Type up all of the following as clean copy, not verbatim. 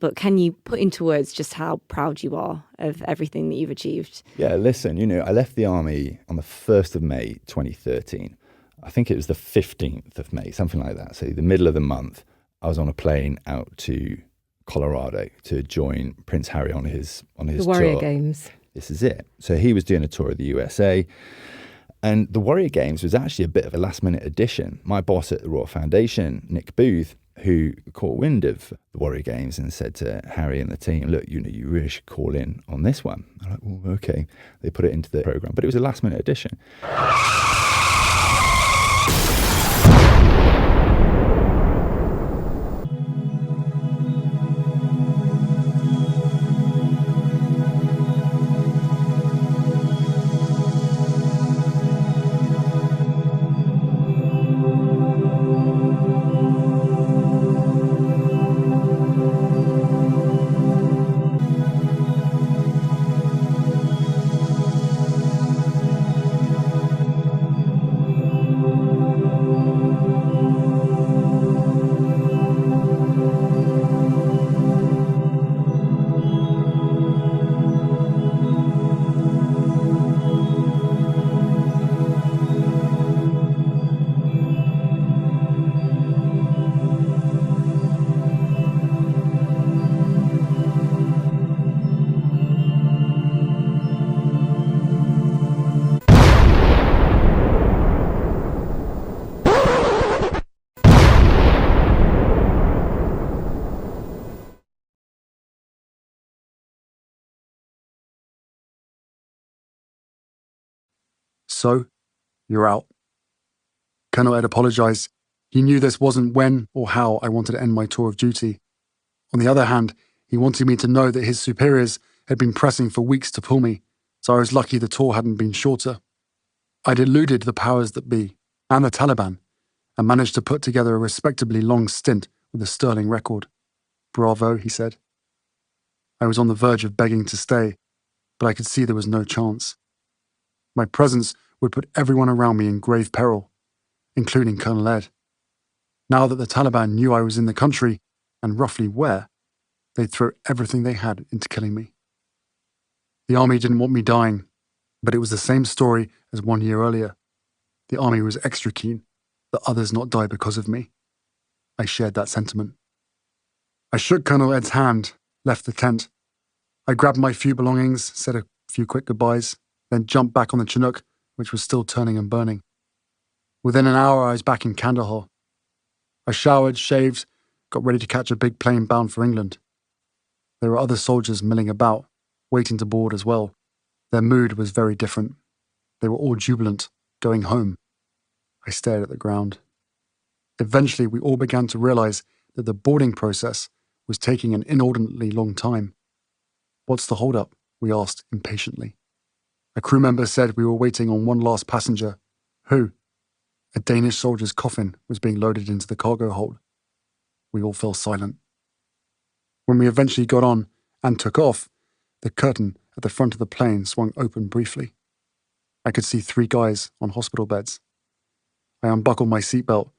but can you put into words just how proud you are of everything that you've achieved? Yeah, listen, I left the army on the 1st of May, 2013. I think it was the 15th of May, something like that. So the middle of the month, I was on a plane out to Colorado to join Prince Harry on his the Warrior tour. Games. This is it. So he was doing a tour of the USA. And the Warrior Games was actually a bit of a last-minute addition. My boss at the Royal Foundation, Nick Booth, who caught wind of the Warrior Games and said to Harry and the team, look, you really should call in on this one. I'm like, well, okay. They put it into the program, but it was a last-minute addition. So, you're out. Colonel Ed apologised. He knew this wasn't when or how I wanted to end my tour of duty. On the other hand, he wanted me to know that his superiors had been pressing for weeks to pull me, so I was lucky the tour hadn't been shorter. I'd eluded the powers that be, and the Taliban, and managed to put together a respectably long stint with a sterling record. Bravo, he said. I was on the verge of begging to stay, but I could see there was no chance. My presence would put everyone around me in grave peril, including Colonel Ed. Now that the Taliban knew I was in the country, and roughly where, they'd throw everything they had into killing me. The army didn't want me dying, but it was the same story as 1 year earlier. The army was extra keen that others not die because of me. I shared that sentiment. I shook Colonel Ed's hand, left the tent. I grabbed my few belongings, said a few quick goodbyes, then jumped back on the Chinook, which was still turning and burning. Within an hour, I was back in Kandahar. I showered, shaved, got ready to catch a big plane bound for England. There were other soldiers milling about, waiting to board as well. Their mood was very different. They were all jubilant, going home. I stared at the ground. Eventually, we all began to realize that the boarding process was taking an inordinately long time. What's the hold-up? We asked impatiently. A crew member said we were waiting on one last passenger. Who? A Danish soldier's coffin was being loaded into the cargo hold. We all fell silent. When we eventually got on and took off, the curtain at the front of the plane swung open briefly. I could see 3 guys on hospital beds. I unbuckled my seatbelt,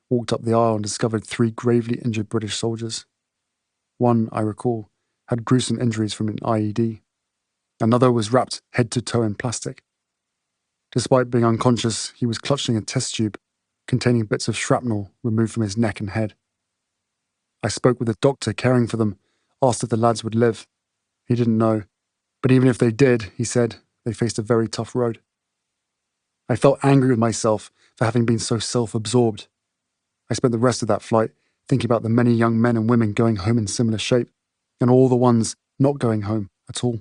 walked up the aisle and discovered 3 gravely injured British soldiers. One, I recall, had gruesome injuries from an IED. Another was wrapped head to toe in plastic. Despite being unconscious, he was clutching a test tube containing bits of shrapnel removed from his neck and head. I spoke with the doctor caring for them, asked if the lads would live. He didn't know, but even if they did, he said, they faced a very tough road. I felt angry with myself for having been so self-absorbed. I spent the rest of that flight thinking about the many young men and women going home in similar shape, and all the ones not going home at all.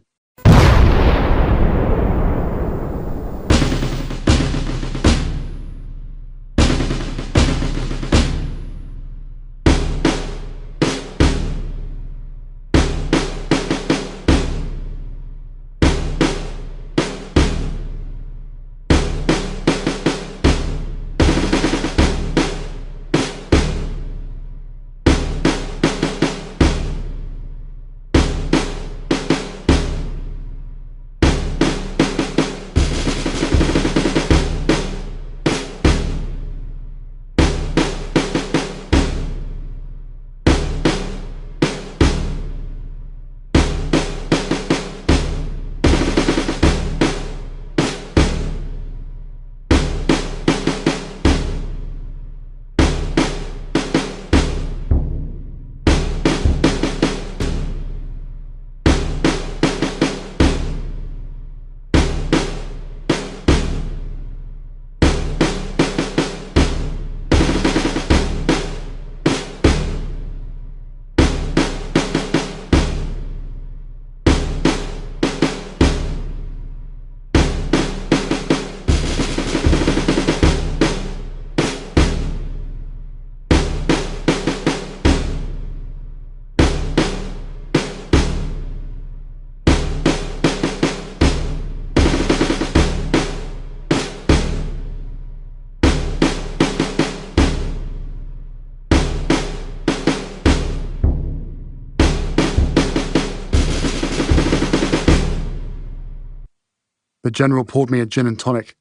The general poured me a gin and tonic.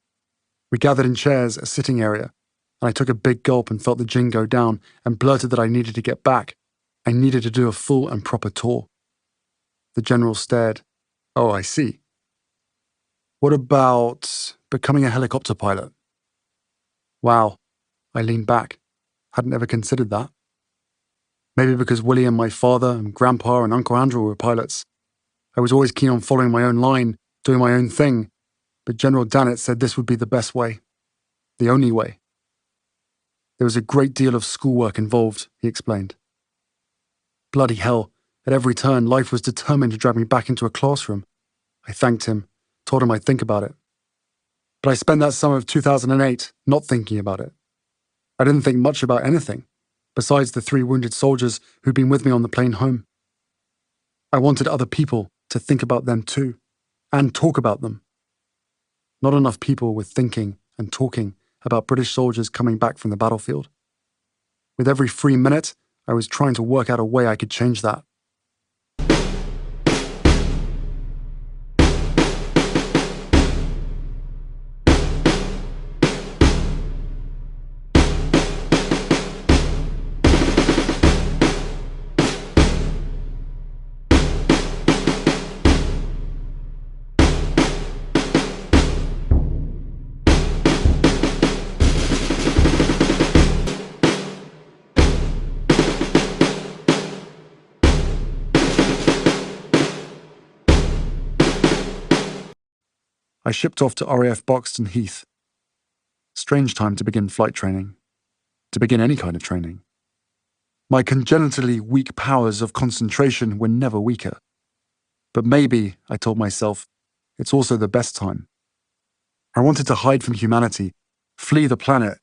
We gathered in chairs, a sitting area, and I took a big gulp and felt the gin go down and blurted that I needed to get back. I needed to do a full and proper tour. The general stared. Oh, I see. What about becoming a helicopter pilot? Wow. I leaned back. Hadn't ever considered that. Maybe because William, my father, and Grandpa and Uncle Andrew were pilots. I was always keen on following my own line, doing my own thing, but General Dannett said this would be the best way. The only way. There was a great deal of schoolwork involved, he explained. Bloody hell, at every turn, life was determined to drag me back into a classroom. I thanked him, told him I'd think about it. But I spent that summer of 2008 not thinking about it. I didn't think much about anything, besides the 3 wounded soldiers who'd been with me on the plane home. I wanted other people to think about them too, and talk about them. Not enough people were thinking and talking about British soldiers coming back from the battlefield. With every free minute, I was trying to work out a way I could change that. I shipped off to RAF Boxton Heath. Strange time to begin flight training. To begin any kind of training. My congenitally weak powers of concentration were never weaker. But maybe, I told myself, it's also the best time. I wanted to hide from humanity, flee the planet,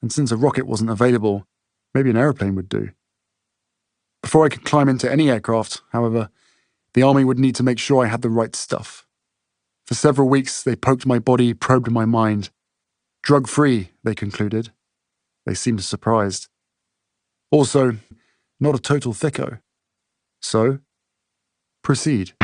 and since a rocket wasn't available, maybe an aeroplane would do. Before I could climb into any aircraft, however, the army would need to make sure I had the right stuff. For several weeks, they poked my body, probed my mind. Drug-free, they concluded. They seemed surprised. Also, not a total thicko. So, proceed.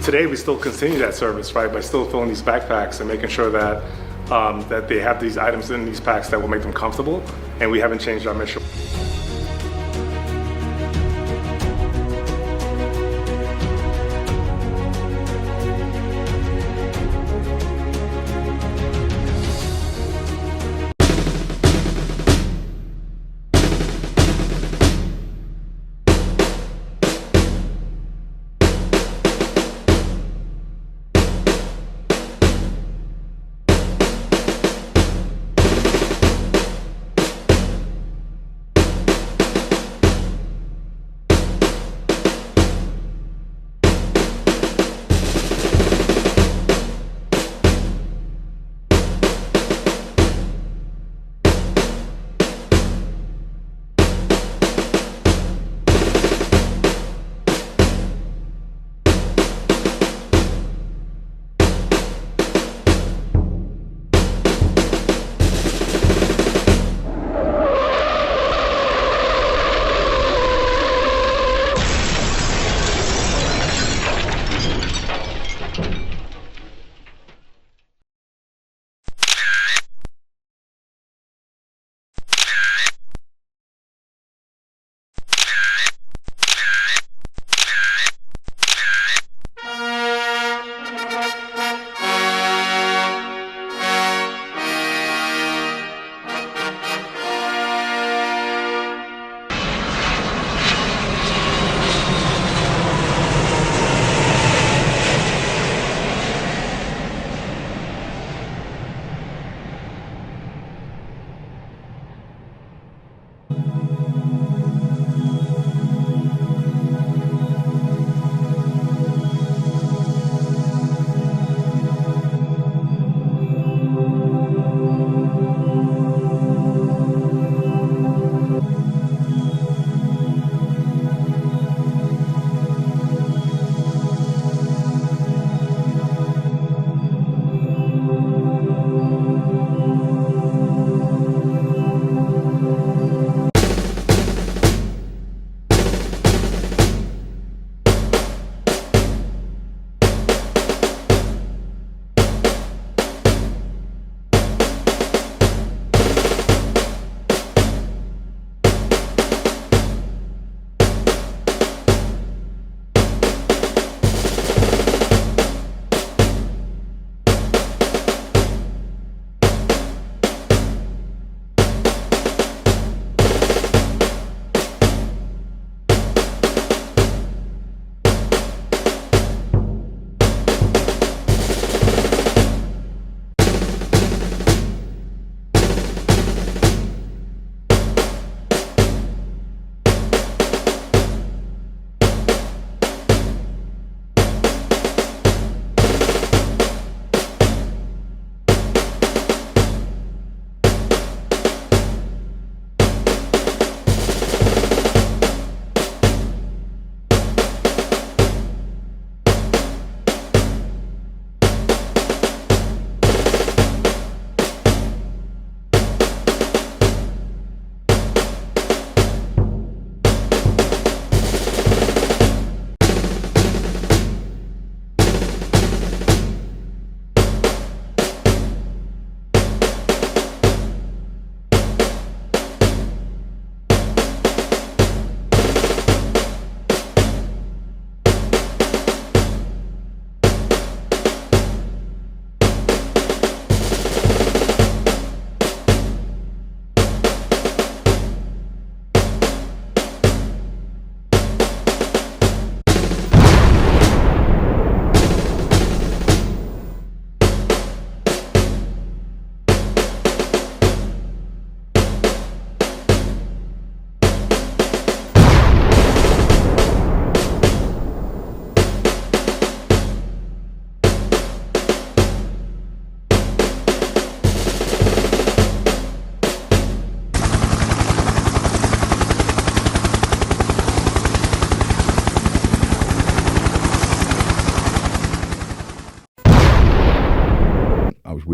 Today we still continue that service, right, by still filling these backpacks and making sure that that they have these items in these packs that will make them comfortable, and we haven't changed our mission.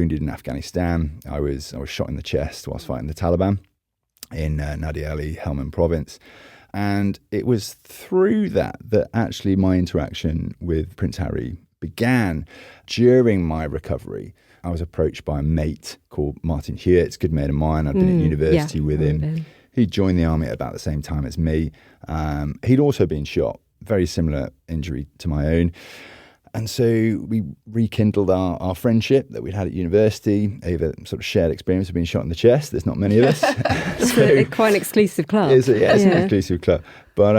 wounded in Afghanistan. I was shot in the chest whilst fighting the Taliban in Nadir Ali, Helmand province. And it was through that actually my interaction with Prince Harry began. During my recovery, I was approached by a mate called Martin Hewitt, good mate of mine. I'd been at university with him. He joined the army at about the same time as me. He'd also been shot, very similar injury to my own. And so we rekindled our friendship that we'd had at university over sort of shared experience of being shot in the chest. There's not many of us. It's quite an exclusive club. It's an exclusive club. But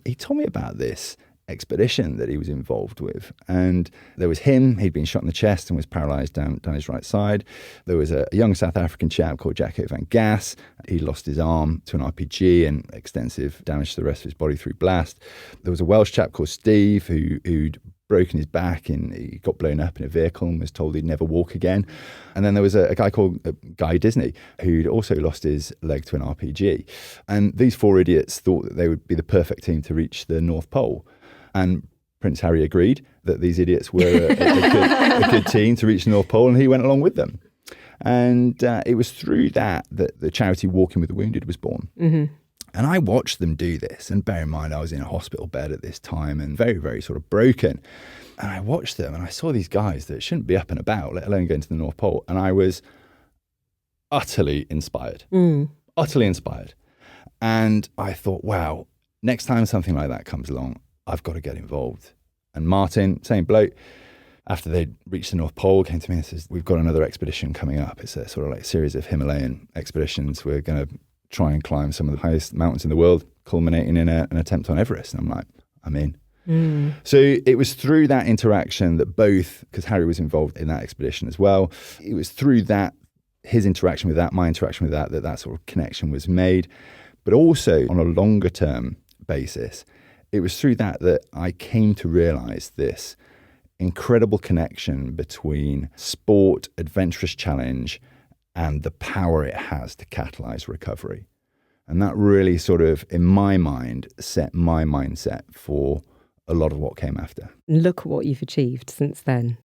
he told me about this expedition that he was involved with. And there was him. He'd been shot in the chest and was paralysed down his right side. There was a young South African chap called Jacko van Gas. He lost his arm to an RPG and extensive damage to the rest of his body through blast. There was a Welsh chap called Steve who'd broken his back and he got blown up in a vehicle and was told he'd never walk again. And then there was a guy called Guy Disney who'd also lost his leg to an RPG. And these four idiots thought that they would be the perfect team to reach the North Pole. And Prince Harry agreed that these idiots were a good team to reach the North Pole, and he went along with them. And it was through that the charity Walking with the Wounded was born. Mm-hmm. And I watched them do this. And bear in mind, I was in a hospital bed at this time and very, very sort of broken. And I watched them and I saw these guys that shouldn't be up and about, let alone going to the North Pole. And I was utterly inspired. Utterly inspired. And I thought, wow, next time something like that comes along, I've got to get involved. And Martin, same bloke, after they'd reached the North Pole, came to me and says, we've got another expedition coming up. It's a sort of like series of Himalayan expeditions. We're going to try and climb some of the highest mountains in the world, culminating in an attempt on Everest. And I'm like, I'm in. So it was through that interaction that both, because Harry was involved in that expedition as well, it was through that, his interaction with that, my interaction with that sort of connection was made. But also on a longer term basis, it was through that I came to realise this incredible connection between sport, adventurous challenge, and the power it has to catalyse recovery. And that really sort of, in my mind, set my mindset for a lot of what came after. Look at what you've achieved since then.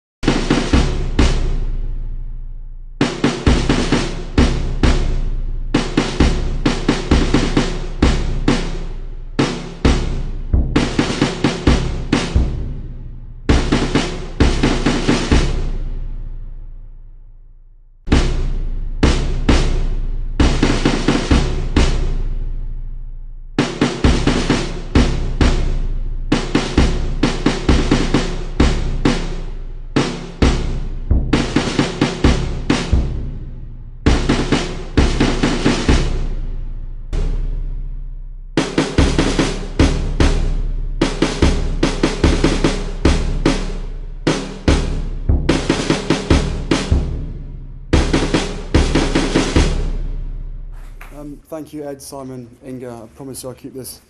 Thank you, Ed, Simon, Inga. I promise you I'll keep this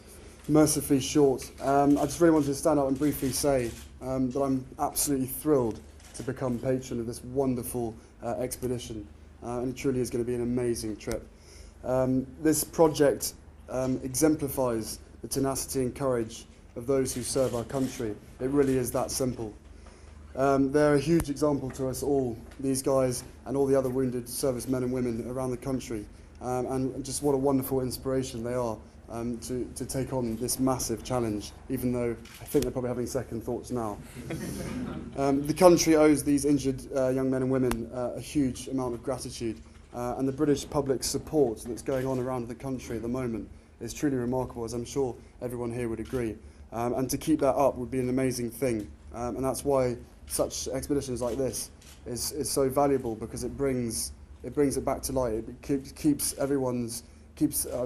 mercifully short. I just really wanted to stand up and briefly say that I'm absolutely thrilled to become patron of this wonderful expedition, and it truly is going to be an amazing trip. This project exemplifies the tenacity and courage of those who serve our country. It really is that simple. They're a huge example to us all, these guys and all the other wounded servicemen and women around the country. And just what a wonderful inspiration they are to take on this massive challenge, even though I think they're probably having second thoughts now. The country owes these injured young men and women a huge amount of gratitude, and the British public support that's going on around the country at the moment is truly remarkable, as I'm sure everyone here would agree. And to keep that up would be an amazing thing, and that's why such expeditions like this is so valuable, because it brings it back to light. It keeps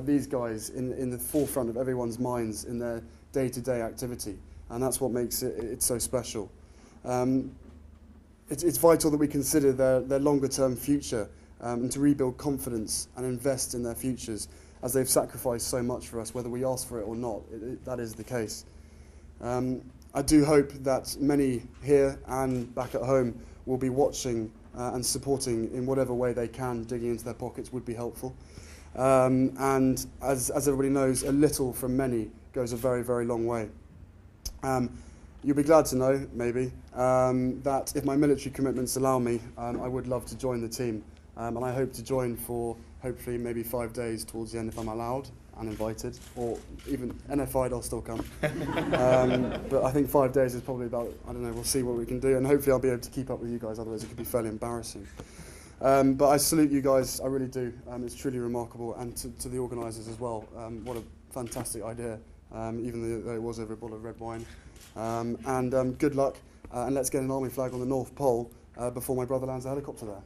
these guys in the forefront of everyone's minds in their day-to-day activity, and that's what makes it so special. It's vital that we consider their longer-term future and to rebuild confidence and invest in their futures, as they've sacrificed so much for us, whether we ask for it or not. That is the case. I do hope that many here and back at home will be watching and supporting in whatever way they can. Digging into their pockets would be helpful. And as everybody knows, a little from many goes a very, very long way. You'll be glad to know, maybe, that if my military commitments allow me, I would love to join the team. And I hope to join for hopefully maybe 5 days towards the end if I'm allowed and invited, or even NFI'd, I'll still come. But I think 5 days is probably about, I don't know, we'll see what we can do, and hopefully I'll be able to keep up with you guys, otherwise it could be fairly embarrassing. But I salute you guys, I really do. It's truly remarkable, and to the organisers as well. What a fantastic idea, even though it was over a bottle of red wine. And good luck, and let's get an army flag on the North Pole before my brother lands a helicopter there.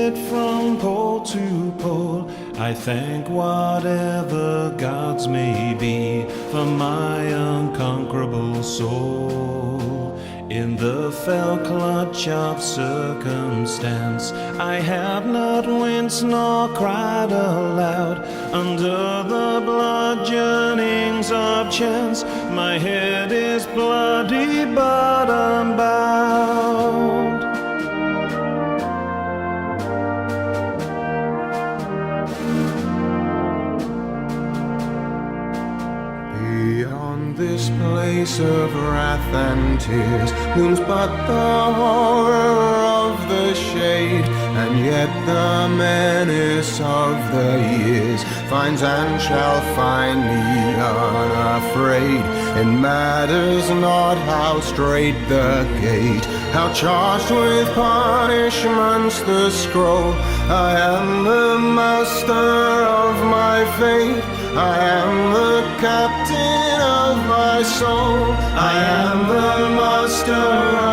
pit from pole to pole. I thank whatever gods may be for my unconquerable soul. In the fell clutch of circumstance, I have not winced nor cried aloud. Under the bludgeonings of chance, my head is bloody but unbowed. Beyond this place of wrath and tears looms but the horror of the shade, and yet the menace of the years finds and shall find me unafraid. It matters not how straight the gate, how charged with punishments the scroll. I am the master of my fate, I am the captain of my soul. I am the master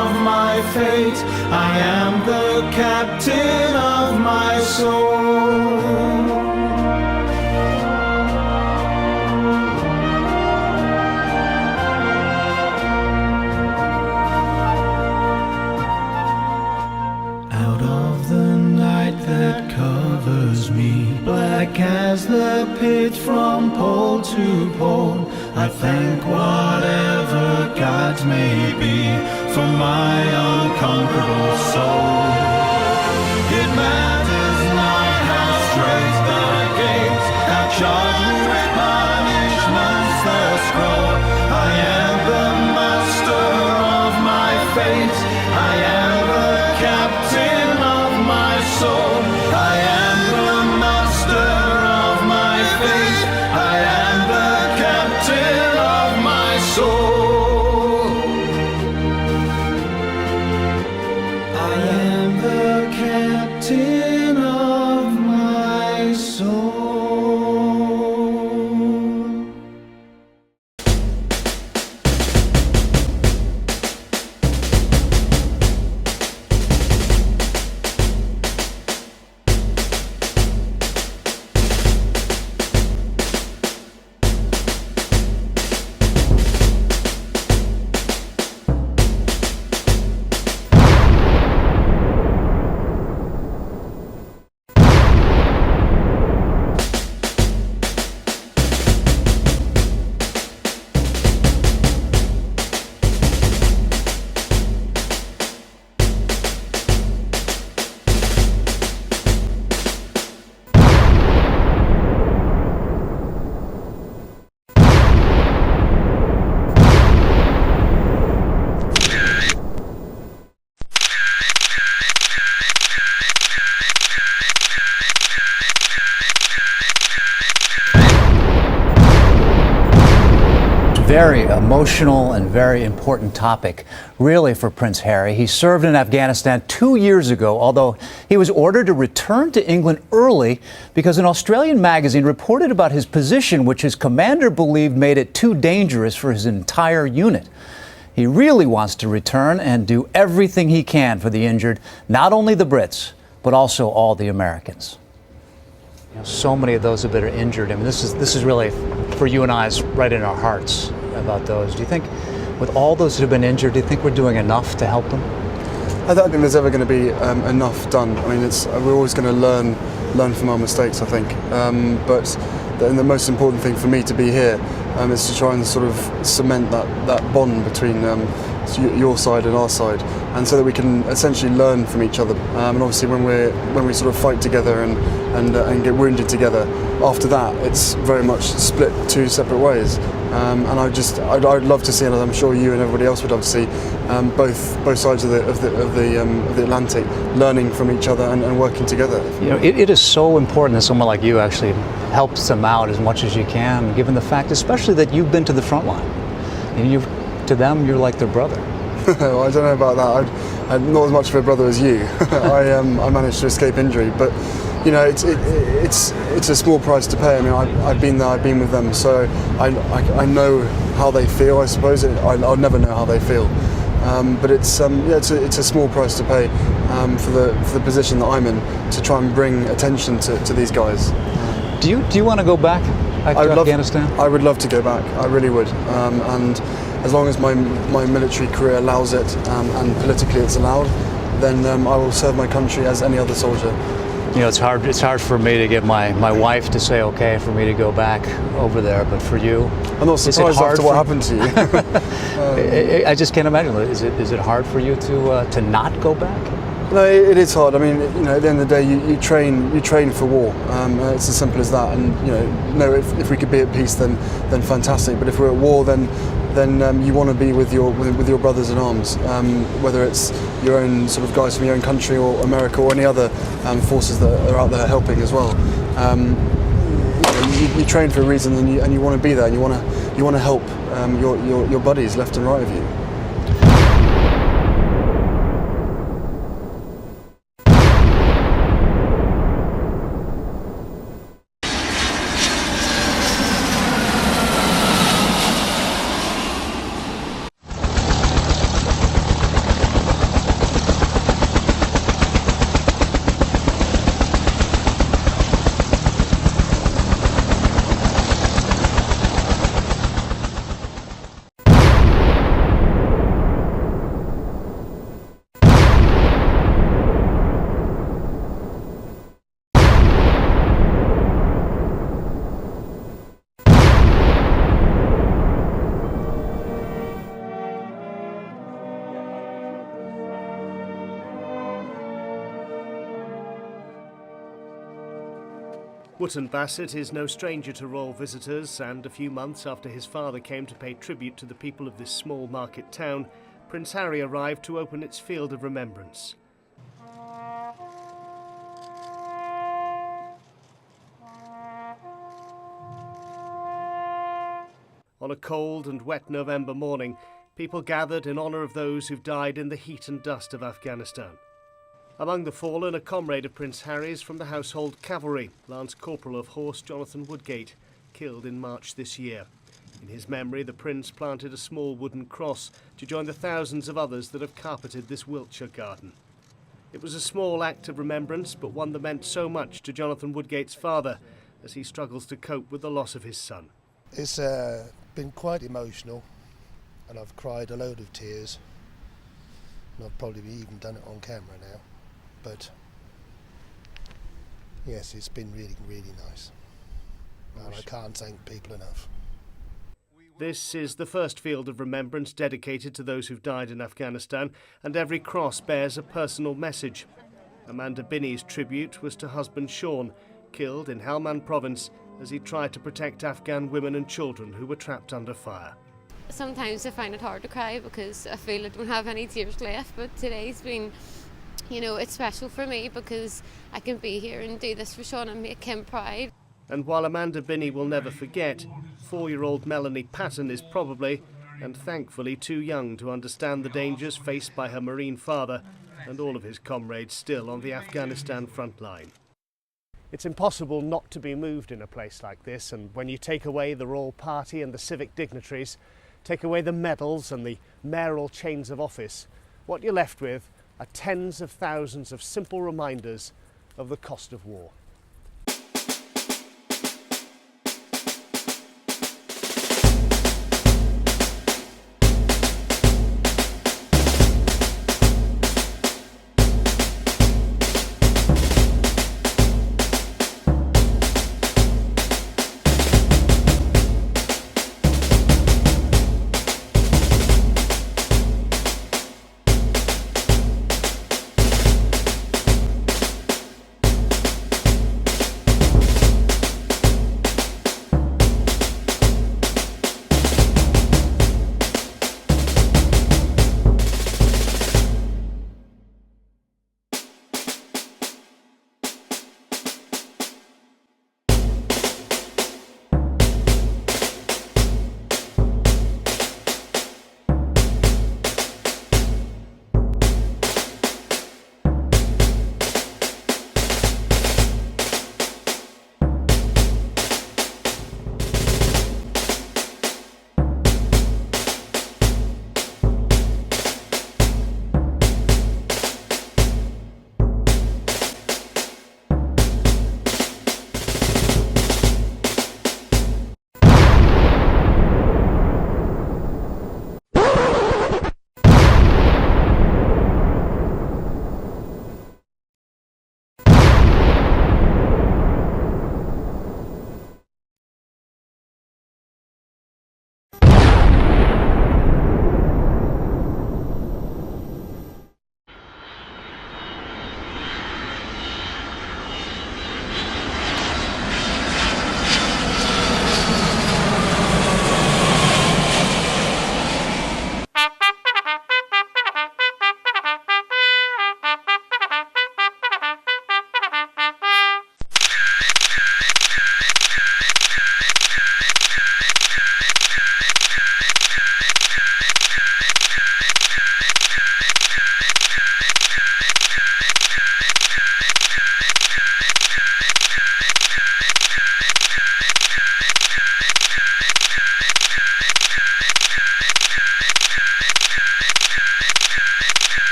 of my fate, I am the captain of my soul. That covers me, black as the pit from pole to pole. I thank whatever gods may be for my unconquerable soul. It matters not how straight the gates, how charged with punishments the scroll. I am the master of my fate, I am the captain of my soul. I am the master of my fate, I am the captain of my soul. I am the captain of my soul. Very emotional and very important topic, really, for Prince Harry. He served in Afghanistan 2 years ago, although he was ordered to return to England early because an Australian magazine reported about his position, which his commander believed made it too dangerous for his entire unit. He really wants to return and do everything he can for the injured, not only the Brits, but also all the Americans. You know, so many of those that are injured. I mean, this is really, for you and I, is right in our hearts about those. Do you think, with all those that have been injured, do you think we're doing enough to help them? I don't think there's ever going to be enough done. I mean, we're always going to learn from our mistakes, I think. But the most important thing for me to be here is to try and sort of cement that bond between your side and our side, and so that we can essentially learn from each other. And obviously, when we sort of fight together and get wounded together, after that it's very much split two separate ways. And I'd love to see, and I'm sure you and everybody else would love to see, both sides of the Atlantic learning from each other and working together. You know, it is so important that someone like you actually helps them out as much as you can, given the fact, especially that you've been to the front line. And to them, you're like their brother. Well, I don't know about that. I'm not as much of a brother as you. I managed to escape injury, but you know, it's a small price to pay. I mean, I've been there, I've been with them, so I know how they feel. I suppose I'll never know how they feel, But it's a small price to pay for the position that I'm in, to try and bring attention to these guys. Do you want to go back to Afghanistan? I would love to go back. I really would. And as long as my military career allows it, and politically it's allowed, then I will serve my country as any other soldier. You know, it's hard for me to get my wife to say okay for me to go back over there, but for you, I'm not surprised after what happened to you. I just can't imagine. Is it hard for you to not go back? No, it is hard. I mean, you know, at the end of the day, you train for war. It's as simple as that. And you know, if we could be at peace, then fantastic. But if we're at war, then you want to be with your brothers in arms, whether it's your own sort of guys from your own country or America or any other forces that are out there helping as well. You train for a reason, and you want to be there, and you want to help your buddies left and right of you. Wootton Bassett is no stranger to royal visitors, and a few months after his father came to pay tribute to the people of this small market town, Prince Harry arrived to open its field of remembrance. On a cold and wet November morning, people gathered in honour of those who've died in the heat and dust of Afghanistan. Among the fallen, a comrade of Prince Harry's from the Household Cavalry, Lance Corporal of Horse Jonathan Woodgate, killed in March this year. In his memory, the Prince planted a small wooden cross to join the thousands of others that have carpeted this Wiltshire garden. It was a small act of remembrance, but one that meant so much to Jonathan Woodgate's father as he struggles to cope with the loss of his son. It's been quite emotional, and I've cried a load of tears, and I've probably even done it on camera now. But yes, it's been really, really nice. And I can't thank people enough. This is the first field of remembrance dedicated to those who've died in Afghanistan, and every cross bears a personal message. Amanda Binney's tribute was to husband Sean, killed in Helmand province as he tried to protect Afghan women and children who were trapped under fire. Sometimes I find it hard to cry because I feel I don't have any tears left, but today's been, it's special for me because I can be here and do this for Sean and make him proud. And while Amanda Binney will never forget, 4-year-old Melanie Patton is probably, and thankfully, too young to understand the dangers faced by her Marine father and all of his comrades still on the Afghanistan front line. It's impossible not to be moved in a place like this, and when you take away the royal party and the civic dignitaries, take away the medals and the mayoral chains of office, what you're left with are tens of thousands of simple reminders of the cost of war.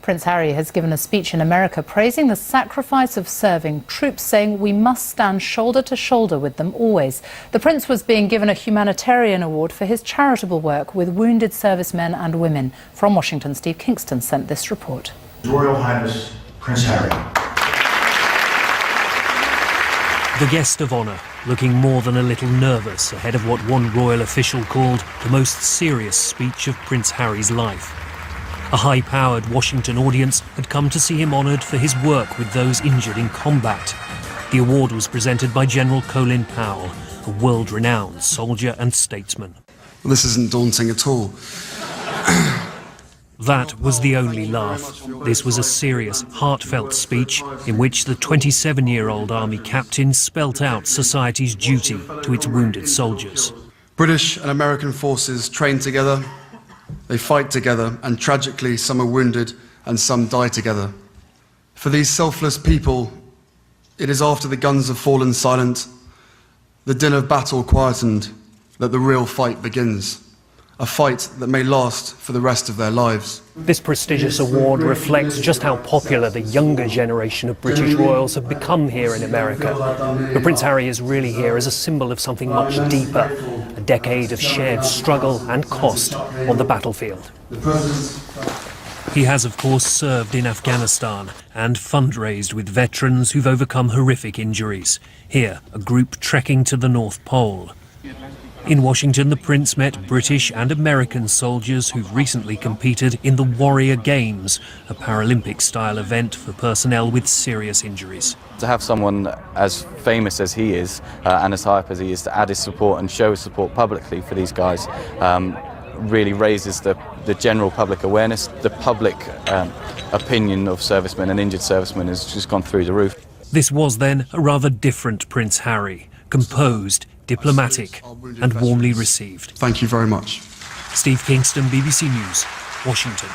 Prince Harry has given a speech in America praising the sacrifice of serving troops, saying we must stand shoulder to shoulder with them always. The Prince was being given a humanitarian award for his charitable work with wounded servicemen and women. From Washington, Steve Kingston sent this report. His Royal Highness Prince Harry. The guest of honour, looking more than a little nervous ahead of what one royal official called the most serious speech of Prince Harry's life. A high-powered Washington audience had come to see him honoured for his work with those injured in combat. The award was presented by General Colin Powell, a world-renowned soldier and statesman. Well, this isn't daunting at all. That was the only laugh. This was a serious, heartfelt speech in which the 27-year-old army captain spelt out society's duty to its wounded soldiers. British and American forces train together, they fight together, and tragically some are wounded and some die together. For these selfless people, it is after the guns have fallen silent, the din of battle quietened, that the real fight begins. A fight that may last for the rest of their lives. This prestigious award reflects just how popular the younger generation of British royals have become here in America. But Prince Harry is really here as a symbol of something much deeper, a decade of shared struggle and cost on the battlefield. He has, of course, served in Afghanistan and fundraised with veterans who've overcome horrific injuries. Here, a group trekking to the North Pole. In Washington, the Prince met British and American soldiers who've recently competed in the Warrior Games, a Paralympic-style event for personnel with serious injuries. To have someone as famous as he is and as high up as he is to add his support and show his support publicly for these guys really raises the general public awareness. The public opinion of servicemen and injured servicemen has just gone through the roof. This was then a rather different Prince Harry, composed, diplomatic and warmly received. Thank you very much. Steve Kingston, BBC News, Washington.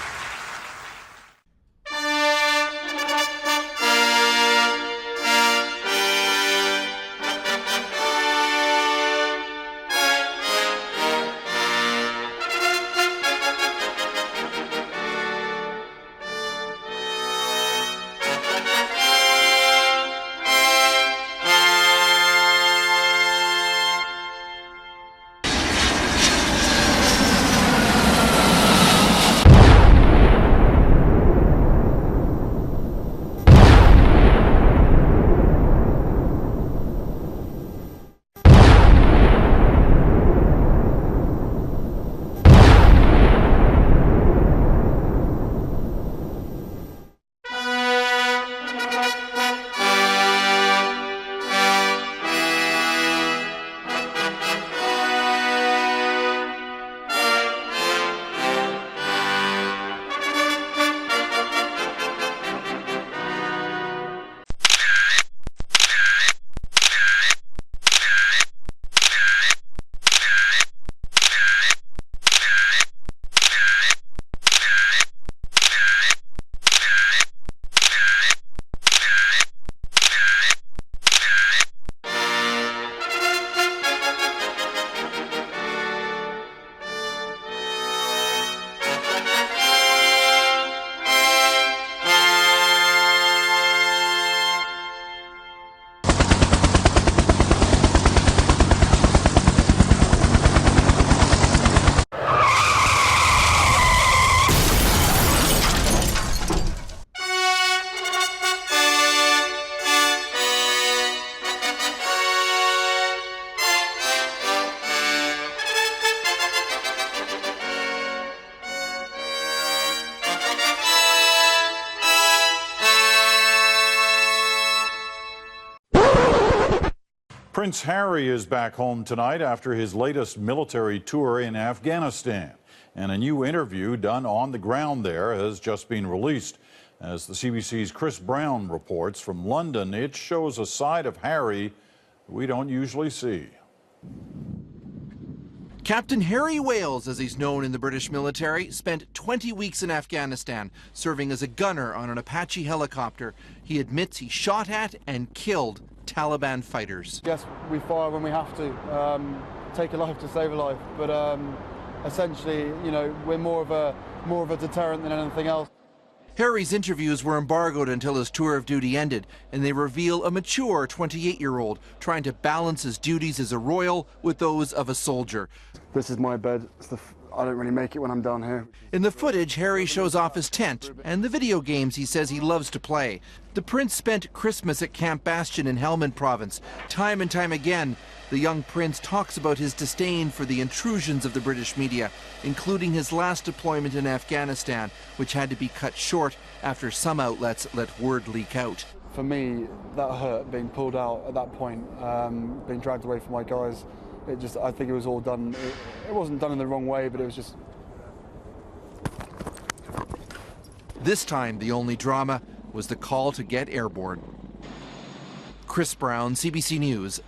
Prince Harry is back home tonight after his latest military tour in Afghanistan. And a new interview done on the ground there has just been released. As the CBC's Chris Brown reports from London, it shows a side of Harry we don't usually see. Captain Harry Wales, as he's known in the British military, spent 20 weeks in Afghanistan, serving as a gunner on an Apache helicopter. He admits he shot at and killed Taliban fighters. Yes, we fire when we have to, take a life to save a life, but essentially, you know, we're more of a deterrent than anything else. Harry's interviews were embargoed until his tour of duty ended, and they reveal a mature 28-year-old trying to balance his duties as a royal with those of a soldier. This is my bed. I don't really make it when I'm down here. In the footage, Harry shows off his tent and the video games he says he loves to play. The prince spent Christmas at Camp Bastion in Helmand Province. Time and time again, the young prince talks about his disdain for the intrusions of the British media, including his last deployment in Afghanistan, which had to be cut short after some outlets let word leak out. For me, that hurt, being pulled out at that point, being dragged away from my guys. I think it was all done. It wasn't done in the wrong way, but it was just... This time, the only drama was the call to get airborne. Chris Brown, CBC News.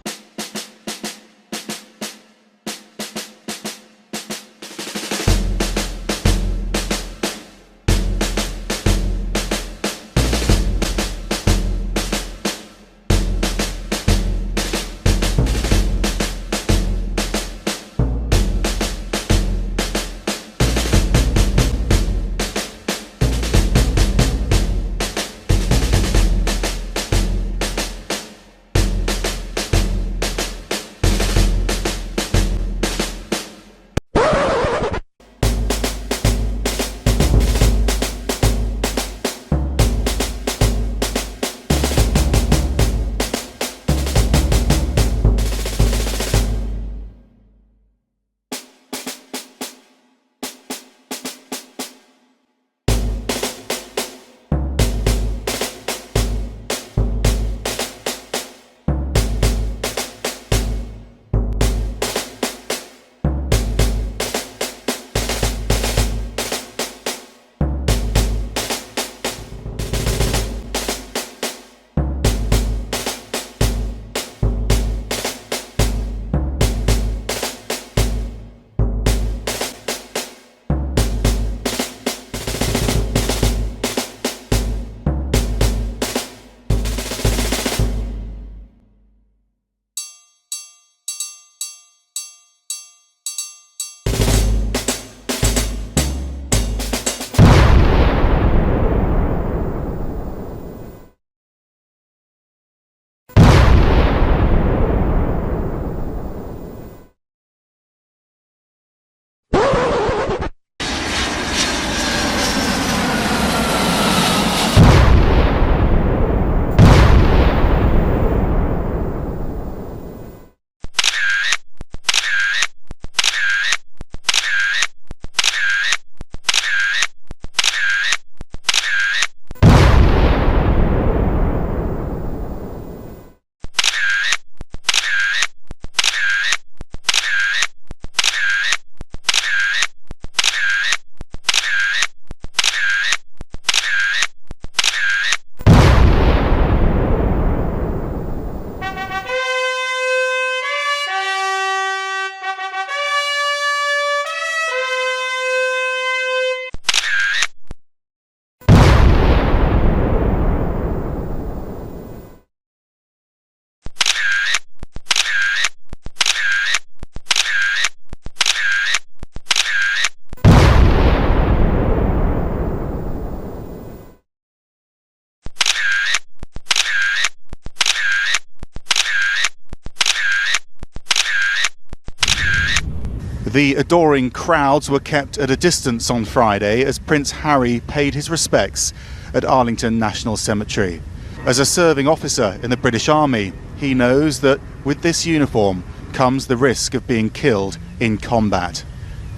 The adoring crowds were kept at a distance on Friday as Prince Harry paid his respects at Arlington National Cemetery. As a serving officer in the British Army, he knows that with this uniform comes the risk of being killed in combat.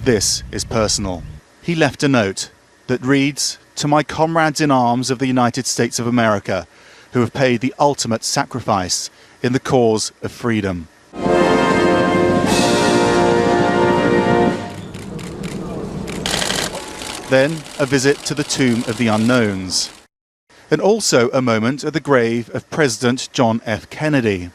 This is personal. He left a note that reads, "To my comrades in arms of the United States of America, who have paid the ultimate sacrifice in the cause of freedom." Then a visit to the Tomb of the Unknowns. And also a moment at the grave of President John F. Kennedy.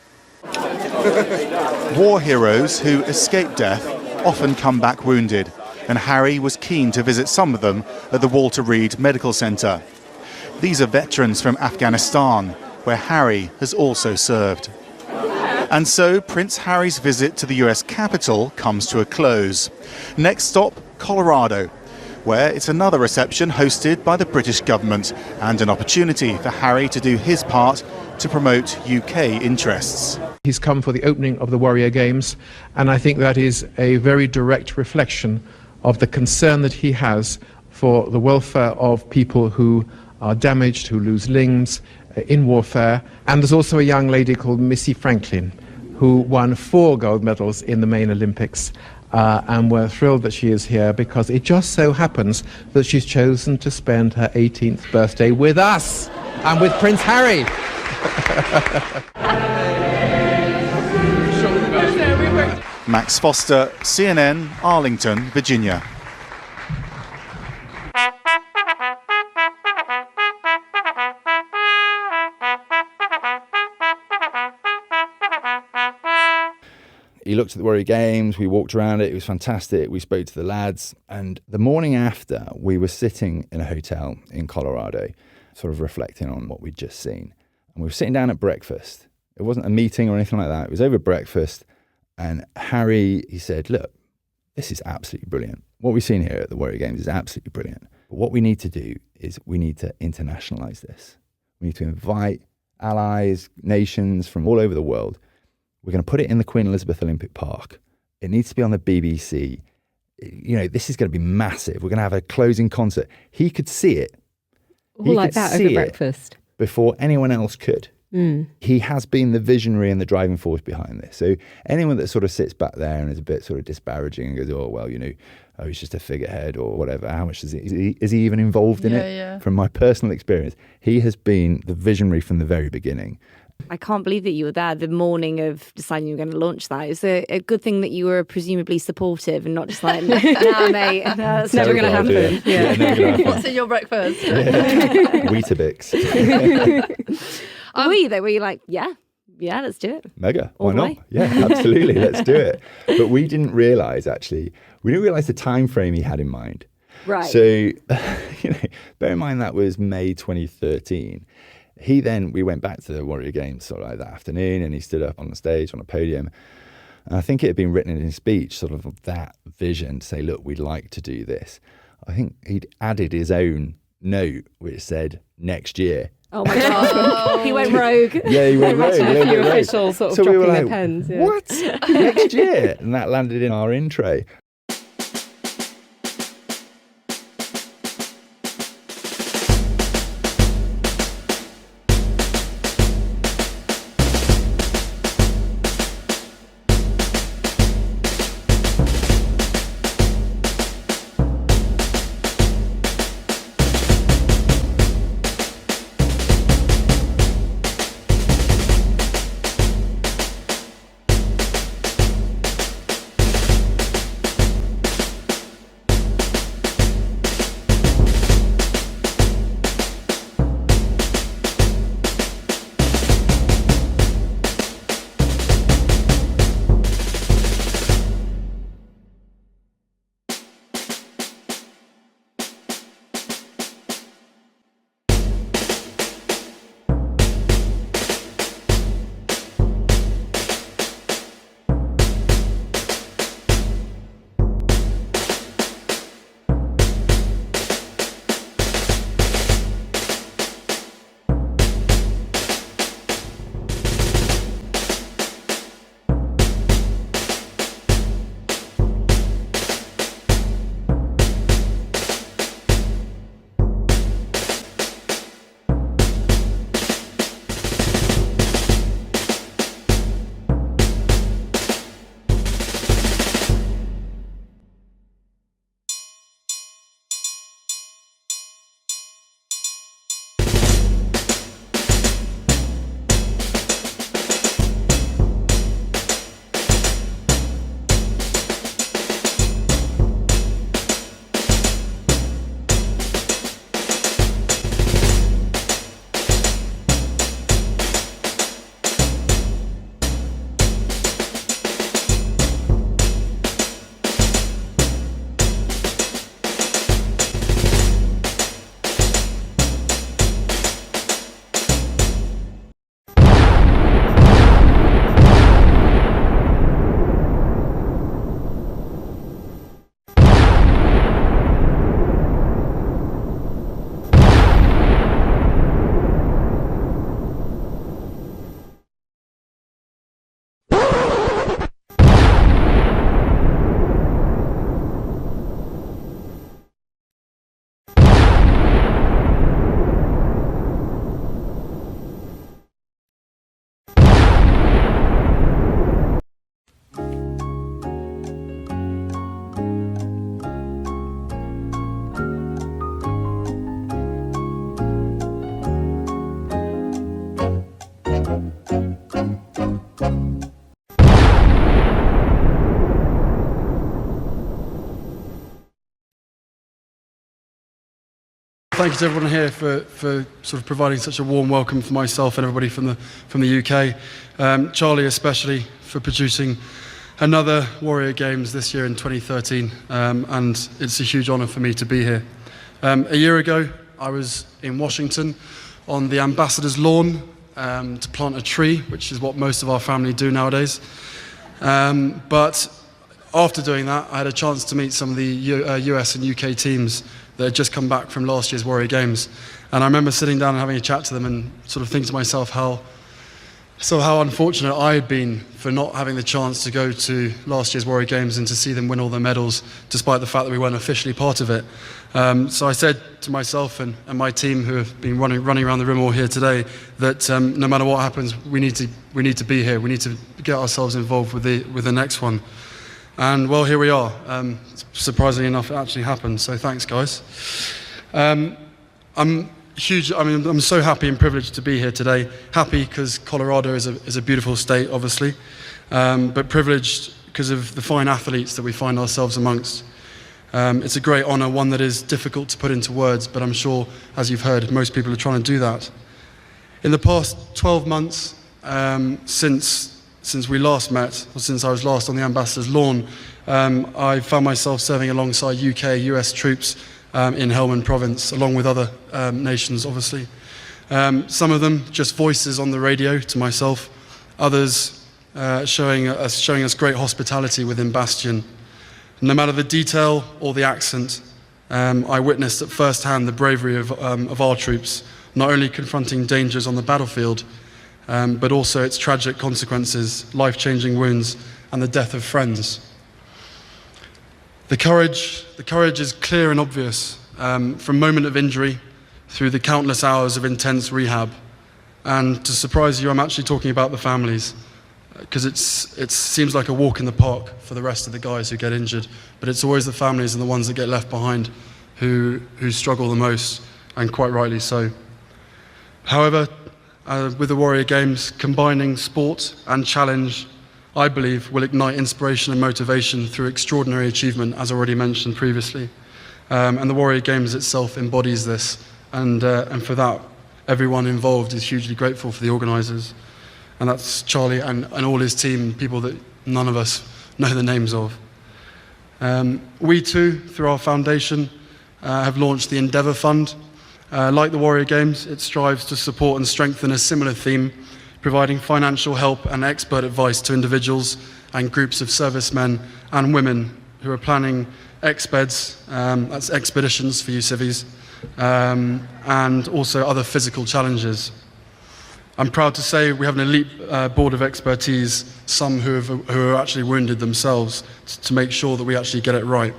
War heroes who escape death often come back wounded, and Harry was keen to visit some of them at the Walter Reed Medical Centre. These are veterans from Afghanistan, where Harry has also served. And so Prince Harry's visit to the US Capitol comes to a close. Next stop, Colorado, where it's another reception hosted by the British government and an opportunity for Harry to do his part to promote UK interests. He's come for the opening of the Warrior Games, and I think that is a very direct reflection of the concern that he has for the welfare of people who are damaged, who lose limbs in warfare. And there's also a young lady called Missy Franklin, who won 4 gold medals in the main Olympics. And we're thrilled that she is here because it just so happens that she's chosen to spend her 18th birthday with us and with Prince Harry. Max Foster, CNN, Arlington, Virginia. He looked at the Warrior Games, we walked around it, it was fantastic, we spoke to the lads, and the morning after, we were sitting in a hotel in Colorado, sort of reflecting on what we'd just seen. And we were sitting down at breakfast. It wasn't a meeting or anything like that, it was over breakfast, and Harry, he said, look, this is absolutely brilliant. What we've seen here at the Warrior Games is absolutely brilliant. But what we need to do is we need to internationalise this. We need to invite allies, nations from all over the world. We're going to put it in the Queen Elizabeth Olympic Park. It needs to be on the BBC. You know, this is going to be massive. We're going to have a closing concert. He could see it. All like that over breakfast. Before anyone else could. He has been the visionary and the driving force behind this. So anyone that sort of sits back there and is a bit sort of disparaging and goes, oh, well, you know, oh, he's just a figurehead or whatever. How much is he even involved in it? Yeah. From my personal experience, he has been the visionary from the very beginning. I can't believe that you were there the morning of deciding you were going to launch that. It's a good thing that you were presumably supportive and not just like, nah, mate, that's never going to happen. Yeah, never gonna happen. What's in your breakfast? Weetabix. Were you like, yeah, let's do it. Mega. All Why the not? way. Yeah, absolutely. Let's do it. But we didn't realise, actually, the time frame he had in mind. Right. So, you know, bear in mind that was May 2013. We went back to the Warrior Games sort of like that afternoon, and he stood up on the stage on a podium. And I think it had been written in his speech, sort of that vision to say, look, we'd like to do this. I think he'd added his own note, which said next year. Oh my God. He went rogue. Yeah, he went rogue. A few officials sort of So we dropping were their like, pens. Yeah. what? Next year? And that landed in our in tray. Thank you to everyone here for sort of providing such a warm welcome for myself and everybody from the UK. Charlie especially for producing another Warrior Games this year in 2013, and it's a huge honour for me to be here. A year ago I was in Washington on the ambassador's lawn to plant a tree, which is what most of our family do nowadays. But after doing that, I had a chance to meet some of the US and UK teams that had just come back from last year's Warrior Games. And I remember sitting down and having a chat to them and sort of thinking to myself how unfortunate I had been for not having the chance to go to last year's Warrior Games and to see them win all their medals, despite the fact that we weren't officially part of it. So I said to myself and my team, who have been running around the room all here today, that no matter what happens, we need to be here. We need to get ourselves involved with the next one. And well, here we are. Surprisingly enough, it actually happened. So thanks, guys. I'm so happy and privileged to be here today. Happy because Colorado is a beautiful state, obviously, but privileged because of the fine athletes that we find ourselves amongst. It's a great honour, one that is difficult to put into words, but I'm sure, as you've heard, most people are trying to do that. In the past 12 months, since we last met, or since I was last on the ambassador's lawn, I found myself serving alongside UK, US troops in Helmand province, along with other nations, obviously. Some of them just voices on the radio to myself, others showing us great hospitality within Bastion. No matter the detail or the accent, I witnessed at first hand the bravery of our troops, not only confronting dangers on the battlefield, but also its tragic consequences, life-changing wounds, and the death of friends. The courage is clear and obvious, from moment of injury through the countless hours of intense rehab. And to surprise you, I'm actually talking about the families, because it seems like a walk in the park for the rest of the guys who get injured, but it's always the families and the ones that get left behind who struggle the most, and quite rightly so. However, with the Warrior Games, combining sport and challenge, I believe, will ignite inspiration and motivation through extraordinary achievement, as already mentioned previously. And the Warrior Games itself embodies this, and for that, everyone involved is hugely grateful for the organisers. And that's Charlie and all his team, people that none of us know the names of. We too, through our foundation, have launched the Endeavour Fund. Like the Warrior Games, it strives to support and strengthen a similar theme, providing financial help and expert advice to individuals and groups of servicemen and women who are planning expeds, that's expeditions for you civvies, and also other physical challenges. I'm proud to say we have an elite board of expertise, some who are actually wounded themselves, to make sure that we actually get it right.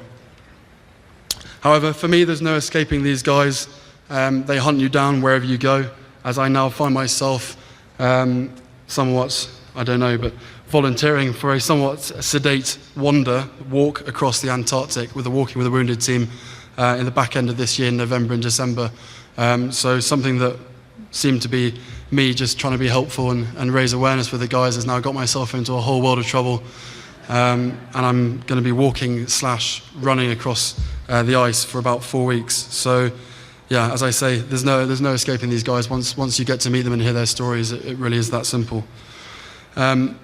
However, for me, there's no escaping these guys. They hunt you down wherever you go, as I now find myself somewhat, I don't know, but volunteering for a somewhat sedate walk across the Antarctic with the Walking with a Wounded team in the back end of this year, in November and December. So something that seemed to be me just trying to be helpful and raise awareness for the guys has now got myself into a whole world of trouble. And I'm going to be walking/running across the ice for about 4 weeks. So yeah, as I say, there's no escaping these guys. Once you get to meet them and hear their stories, it really is that simple.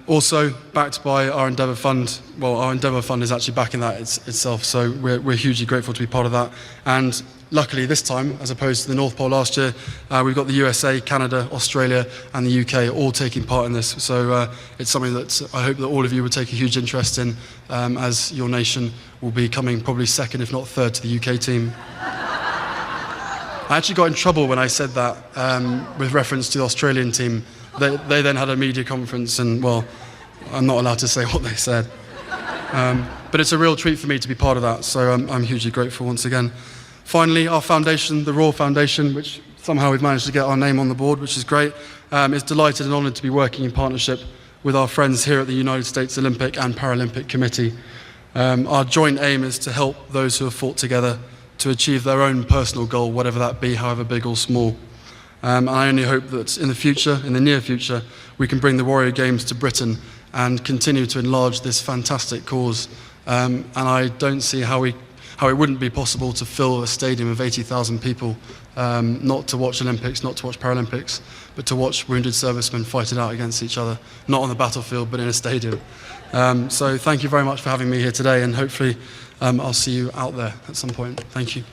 Also backed by our Endeavour Fund. Well, our Endeavour Fund is actually backing that itself, so we're hugely grateful to be part of that. And luckily this time, as opposed to the North Pole last year, we've got the USA, Canada, Australia and the UK all taking part in this. So it's something that I hope that all of you will take a huge interest in, as your nation will be coming probably second, if not third, to the UK team. I actually got in trouble when I said that with reference to the Australian team. They then had a media conference and, well, I'm not allowed to say what they said. But it's a real treat for me to be part of that, so I'm hugely grateful once again. Finally, our foundation, the Royal Foundation, which somehow we've managed to get our name on the board, which is great, is delighted and honoured to be working in partnership with our friends here at the United States Olympic and Paralympic Committee. Our joint aim is to help those who have fought together to achieve their own personal goal, whatever that be, however big or small. And I only hope that in the near future, we can bring the Warrior Games to Britain and continue to enlarge this fantastic cause. And I don't see how it wouldn't be possible to fill a stadium of 80,000 people, not to watch Olympics, not to watch Paralympics, but to watch wounded servicemen fight it out against each other, not on the battlefield, but in a stadium. So thank you very much for having me here today, and hopefully I'll see you out there at some point. Thank you.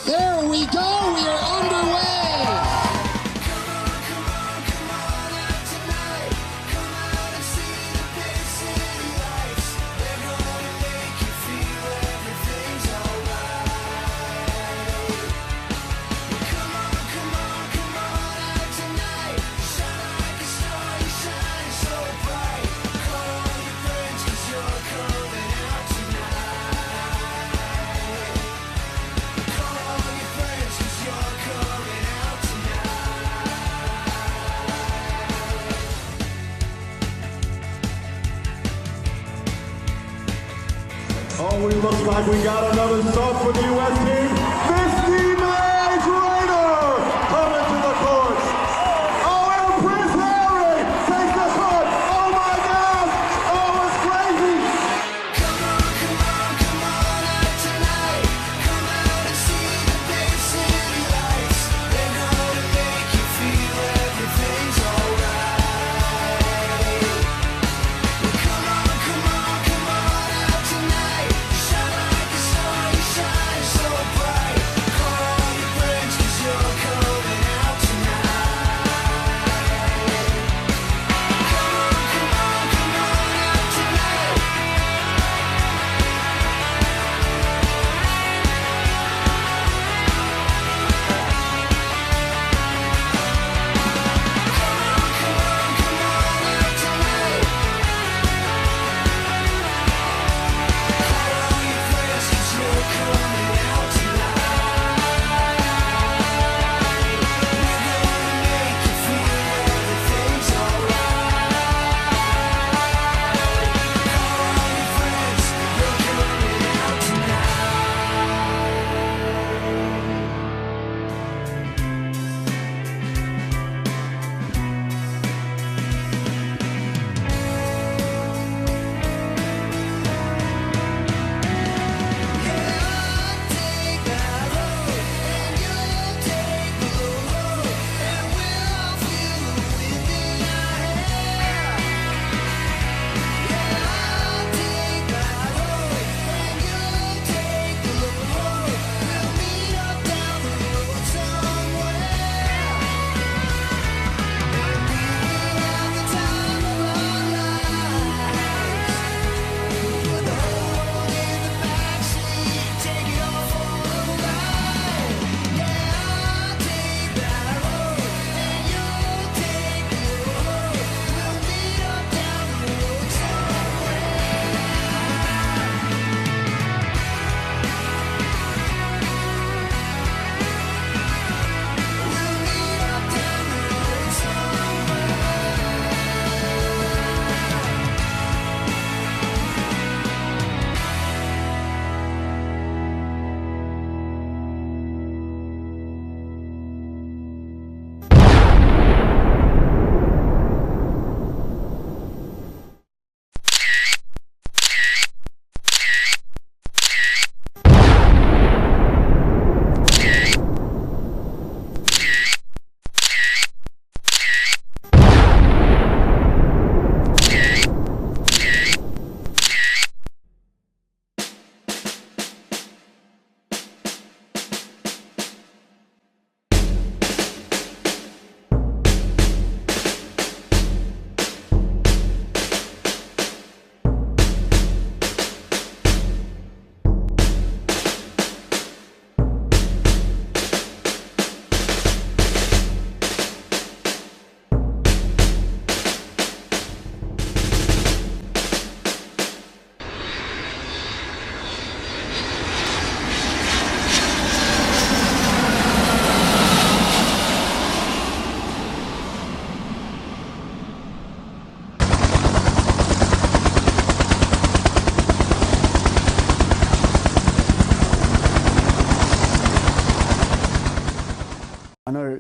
There we go, we are underway. Oh, it looks like we got another sub for the U.S. team. Misty Mays Raider coming to the court. Oh, and Prince Harry takes the shot. Oh my gosh. Oh, it's crazy. Come on out tonight. Come out and see the big city lights. They're gonna make you feel everything's alright. Come on out tonight. Shine like a star, you shine so bright. Call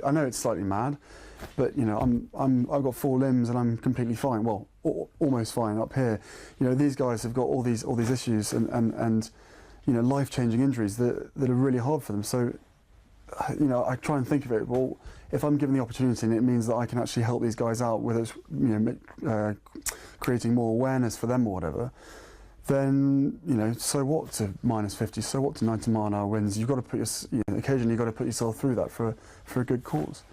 I know it's slightly mad, but you know, I've got 4 limbs and I'm completely fine. Well, almost fine up here. You know, these guys have got all these issues and you know, life-changing injuries that are really hard for them. So, you know, I try and think of it. Well, if I'm given the opportunity and it means that I can actually help these guys out, whether it's, you know, creating more awareness for them or whatever, then, you know, so what to minus 50, so what to 90-mile-an-hour winds? You've got to put occasionally you've got to put yourself through that for a good cause.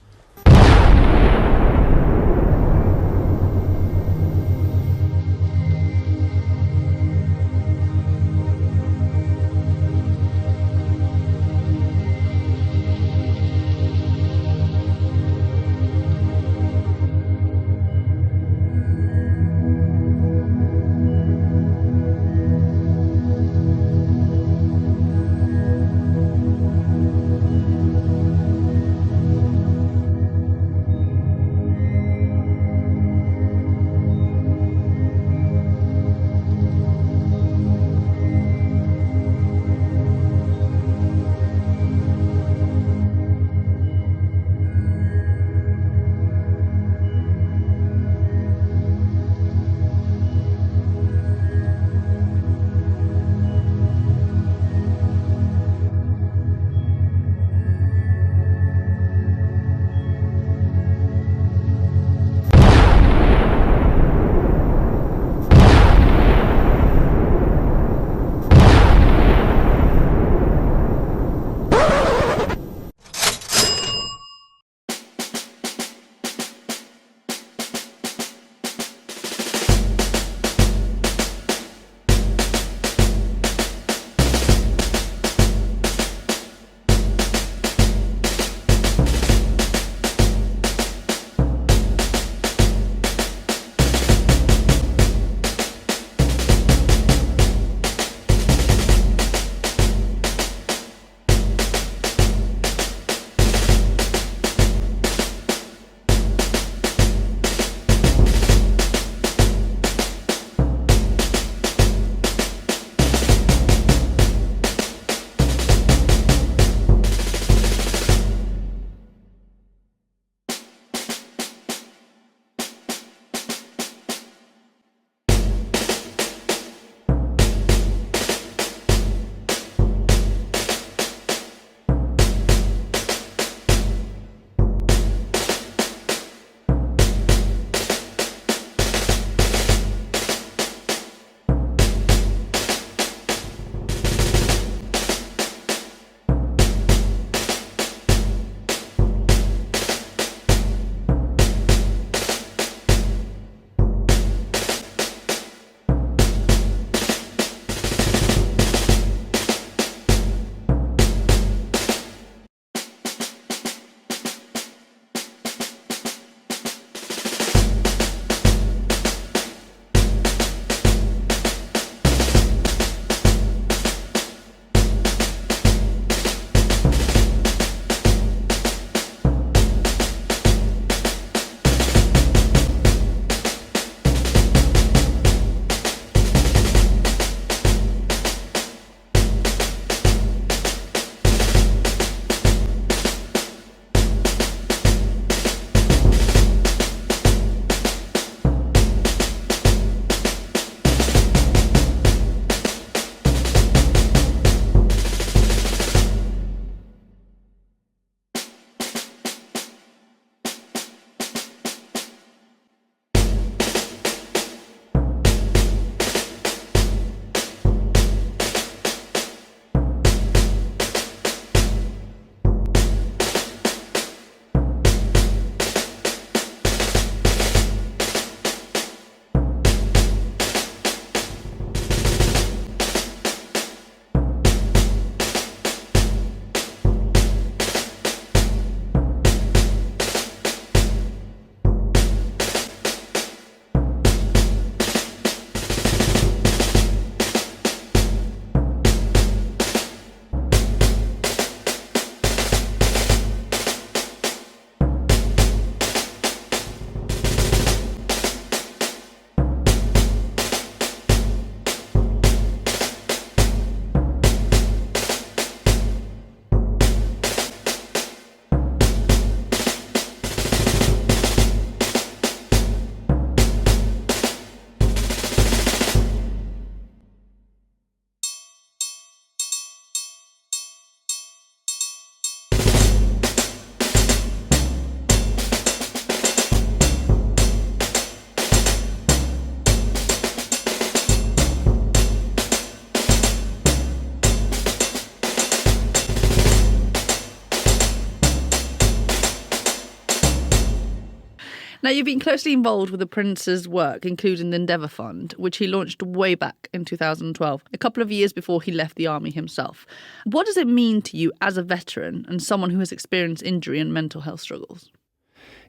Now, you've been closely involved with the Prince's work, including the Endeavour Fund, which he launched way back in 2012, a couple of years before he left the army himself. What does it mean to you as a veteran and someone who has experienced injury and mental health struggles?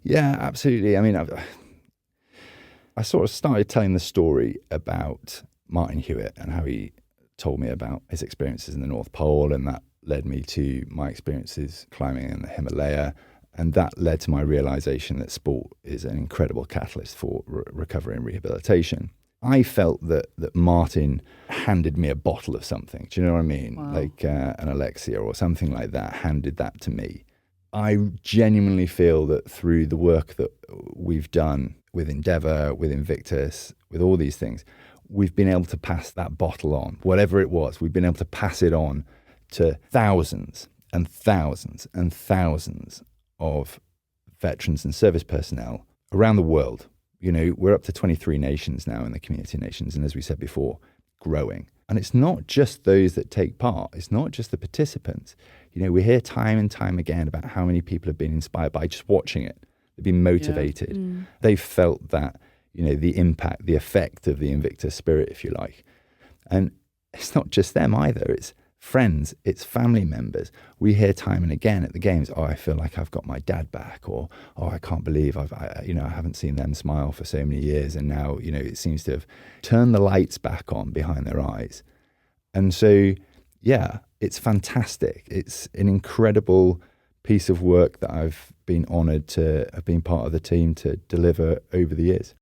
Yeah, absolutely. I mean, I sort of started telling the story about Martin Hewitt and how he told me about his experiences in the North Pole, and that led me to my experiences climbing in the Himalaya. And that led to my realization that sport is an incredible catalyst for recovery and rehabilitation. I felt that Martin handed me a bottle of something. Do you know what I mean? Wow. Like an Elixir or something like that, handed that to me. I genuinely feel that through the work that we've done with Endeavour, with Invictus, with all these things, we've been able to pass that bottle on, whatever it was, we've been able to pass it on to thousands and thousands and thousands of veterans and service personnel around the world. You know, we're up to 23 nations now in the community nations, and as we said before, growing. And it's not just those that take part, it's not just the participants. You know, we hear time and time again about how many people have been inspired by just watching it. They've been motivated. Yeah. They've felt that, you know, the impact, the effect of the Invictus spirit, if you like. And it's not just them either. It's friends, it's family members. We hear time and again at the games, oh, I feel like I've got my dad back, or, oh, I can't believe I haven't seen them smile for so many years, and now, you know, it seems to have turned the lights back on behind their eyes. And so, yeah, it's fantastic. It's an incredible piece of work that I've been honoured to have been part of the team to deliver over the years.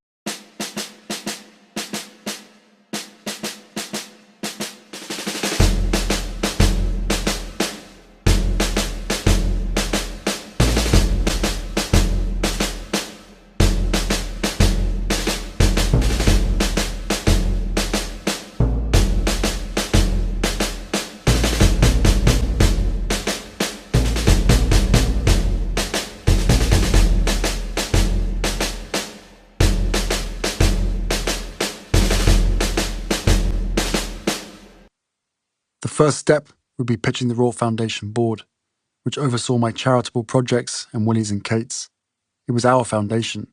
The first step would be pitching the Royal Foundation board, which oversaw my charitable projects and Willie's and Kate's. It was our foundation,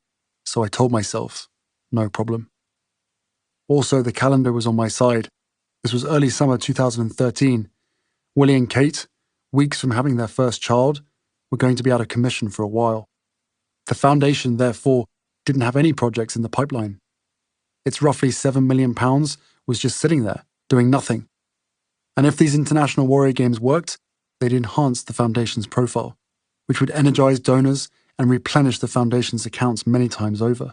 so I told myself, no problem. Also, the calendar was on my side. This was early summer 2013. Willie and Kate, weeks from having their first child, were going to be out of commission for a while. The foundation, therefore, didn't have any projects in the pipeline. Its roughly £7 million was just sitting there, doing nothing. And if these International Warrior Games worked, they'd enhance the foundation's profile, which would energize donors and replenish the foundation's accounts many times over.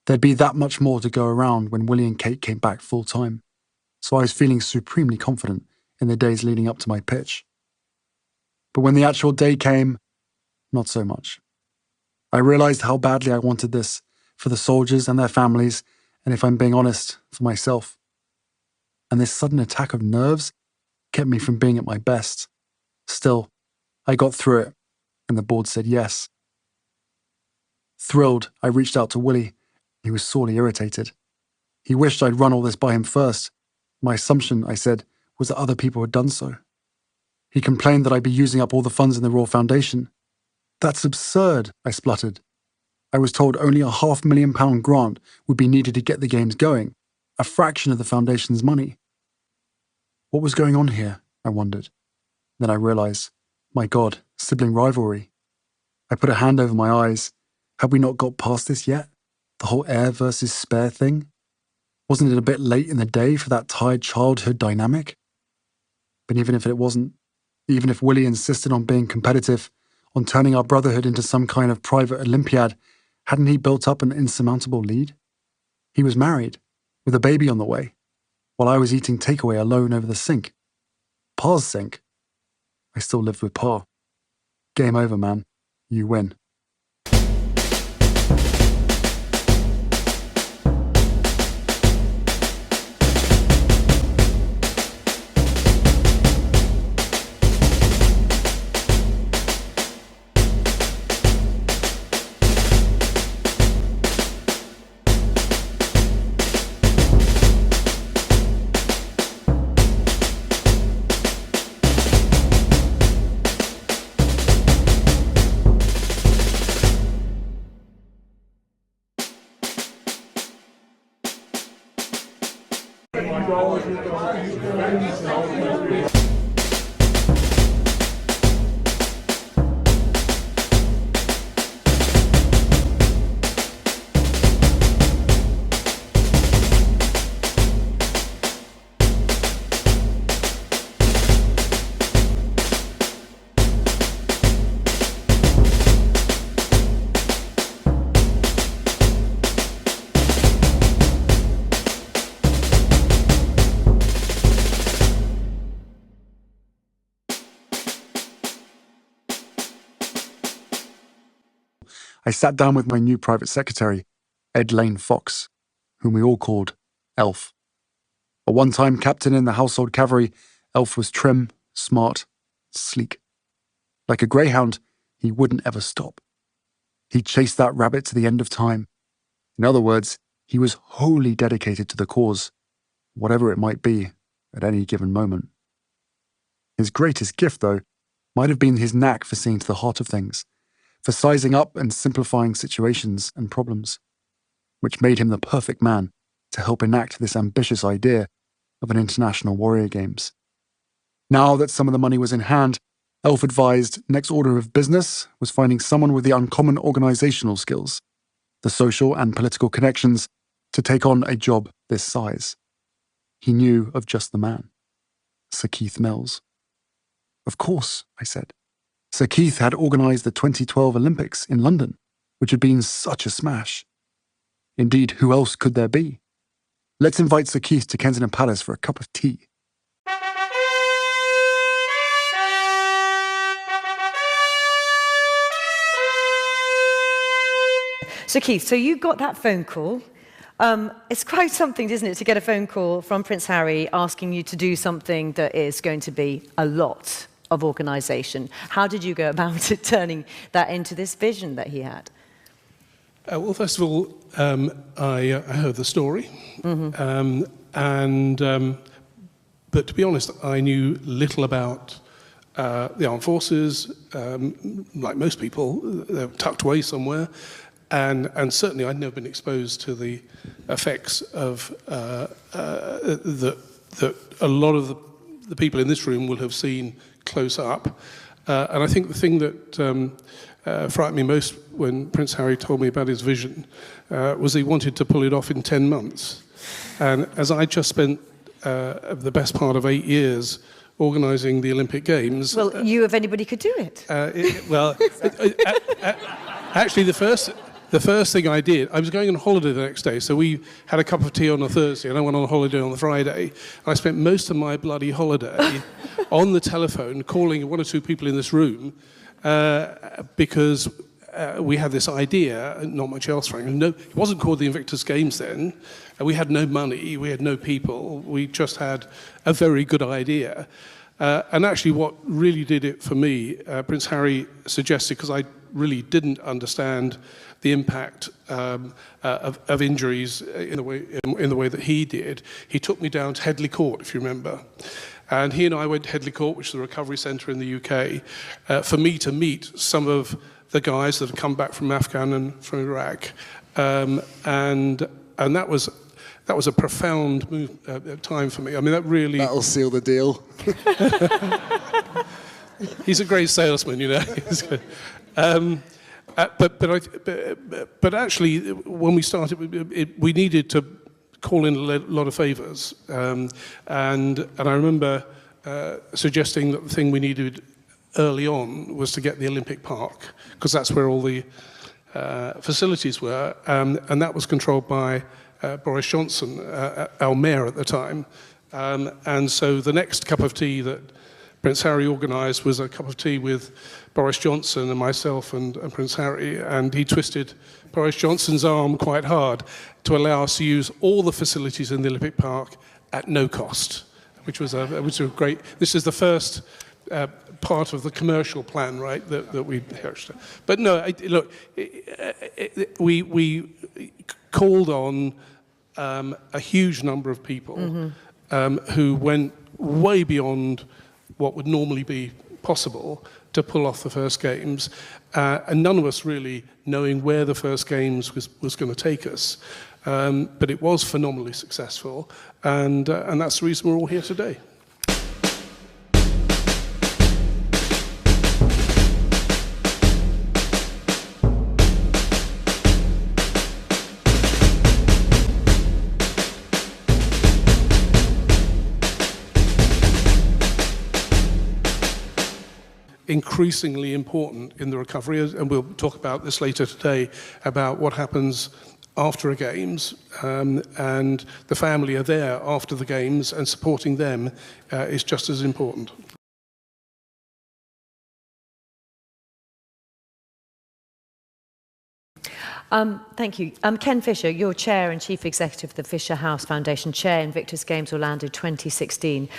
There'd be that much more to go around when Willie and Kate came back full-time, so I was feeling supremely confident in the days leading up to my pitch. But when the actual day came, not so much. I realized how badly I wanted this for the soldiers and their families, and if I'm being honest, for myself. And this sudden attack of nerves kept me from being at my best. Still, I got through it, and the board said yes. Thrilled, I reached out to Willie. He was sorely irritated. He wished I'd run all this by him first. My assumption, I said, was that other people had done so. He complained that I'd be using up all the funds in the Royal Foundation. That's absurd, I spluttered. I was told only a £500,000 grant would be needed to get the games going, a fraction of the foundation's money. What was going on here, I wondered. Then I realized, my God, sibling rivalry. I put a hand over my eyes. Had we not got past this yet? The whole heir versus spare thing? Wasn't it a bit late in the day for that tired childhood dynamic? But even if it wasn't, even if Willie insisted on being competitive, on turning our brotherhood into some kind of private Olympiad, hadn't he built up an insurmountable lead? He was married, with a baby on the way, while I was eating takeaway alone over the sink. Pa's sink. I still lived with Pa. Game over, man. You win. I sat down with my new private secretary, Ed Lane Fox, whom we all called Elf. A one-time captain in the household cavalry, Elf was trim, smart, sleek. Like a greyhound, he wouldn't ever stop. He chased that rabbit to the end of time. In other words, he was wholly dedicated to the cause, whatever it might be at any given moment. His greatest gift, though, might have been his knack for seeing to the heart of things, for sizing up and simplifying situations and problems, which made him the perfect man to help enact this ambitious idea of an international warrior games. Now that some of the money was in hand, Elf advised next order of business was finding someone with the uncommon organizational skills, the social and political connections to take on a job this size. He knew of just the man, Sir Keith Mills. Of course, I said. Sir Keith had organised the 2012 Olympics in London, which had been such a smash. Indeed, who else could there be? Let's invite Sir Keith to Kensington Palace for a cup of tea. So Keith, so you got that phone call. It's quite something, isn't it, to get a phone call from Prince Harry asking you to do something that is going to be a lot of organisation. How did you go about it, turning that into this vision that he had? Well, first of all, I heard the story, but to be honest, I knew little about the armed forces. Like most people, they're tucked away somewhere, and certainly I'd never been exposed to the effects of that a lot of the people in this room will have seen close up. And I think the thing that frightened me most when Prince Harry told me about his vision was he wanted to pull it off in 10 months. And as I just spent the best part of 8 years organising the Olympic Games... Well, you, if anybody, could do it. Actually, the first thing I did, I was going on holiday the next day, so we had a cup of tea on a Thursday, and I went on holiday on the Friday. And I spent most of my bloody holiday on the telephone calling one or two people in this room because we had this idea, not much else, frankly. No, it wasn't called the Invictus Games then. We had no money, we had no people, we just had a very good idea. And actually what really did it for me, Prince Harry suggested, because I really didn't understand the impact of injuries in the way that he did. He took me down to Headley Court, if you remember. And he and I went to Headley Court, which is a recovery centre in the UK, for me to meet some of the guys that have come back from Afghan and from Iraq. And that was a profound time for me. I mean, that really... That'll seal the deal. He's a great salesman, you know. But actually, when we started, we needed to call in a lot of favours. And I remember suggesting that the thing we needed early on was to get the Olympic Park, because that's where all the facilities were. And that was controlled by Boris Johnson, our mayor at the time. And so the next cup of tea that Prince Harry organised was a cup of tea with Boris Johnson and myself and Prince Harry, and he twisted Boris Johnson's arm quite hard to allow us to use all the facilities in the Olympic Park at no cost, which was a great... This is the first part of the commercial plan, right, that we... But no, look, we called on a huge number of people who went way beyond what would normally be possible to pull off the first games, and none of us really knowing where the first games was going to take us. but it was phenomenally successful, and that's the reason we're all here today. Increasingly important in the recovery, and we'll talk about this later today, about what happens after a games, and the family are there after the games, and supporting them is just as important. Thank you. Ken Fisher, you're Chair and Chief Executive of the Fisher House Foundation, Chair Invictus Games Orlando 2016.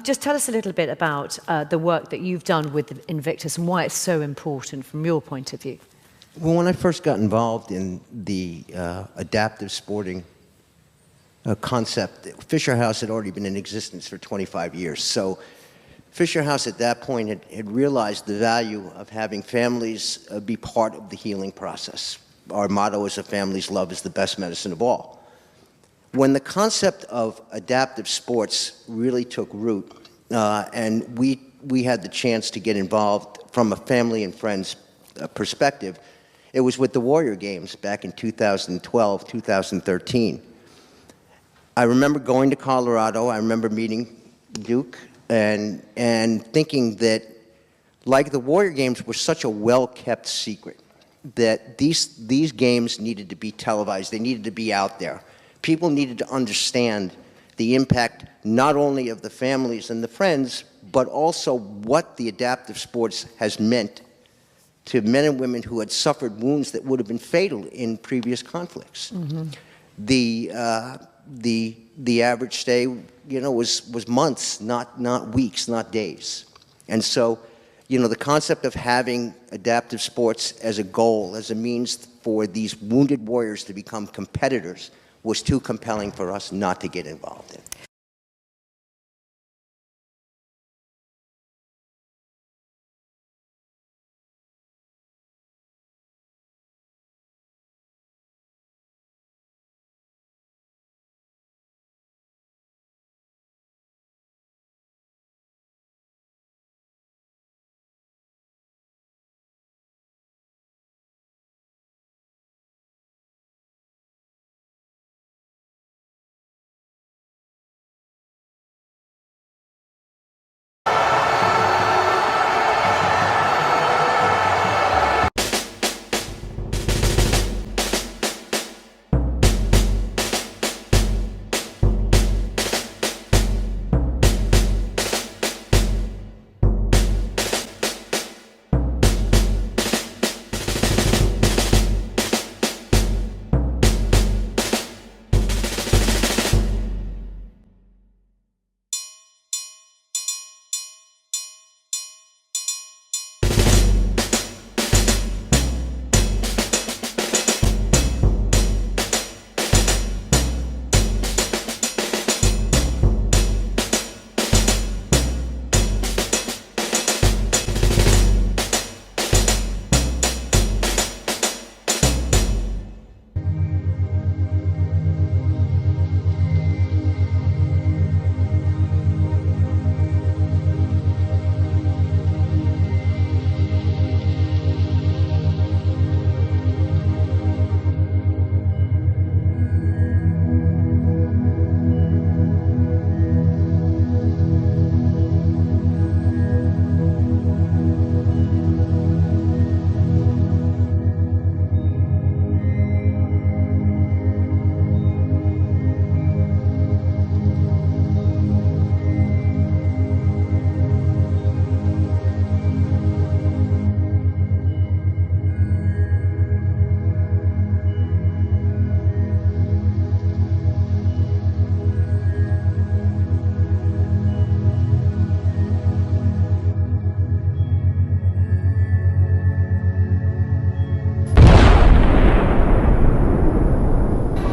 Just tell us a little bit about the work that you've done with Invictus and why it's so important from your point of view. Well, when I first got involved in the adaptive sporting concept, Fisher House had already been in existence for 25 years. So Fisher House at that point had realized the value of having families be part of the healing process. Our motto is, a family's love is the best medicine of all. When the concept of adaptive sports really took root, and we had the chance to get involved from a family and friends perspective, it was with the Warrior Games back in 2012, 2013. I remember going to Colorado. I remember meeting Duke and thinking that, like the Warrior Games were such a well-kept secret, that these games needed to be televised. They needed to be out there. People needed to understand the impact not only of the families and the friends, but also what the adaptive sports has meant to men and women who had suffered wounds that would have been fatal in previous conflicts. Mm-hmm. The average stay, was months, not weeks, not days. And so, the concept of having adaptive sports as a goal, as a means for these wounded warriors to become competitors, was too compelling for us not to get involved in.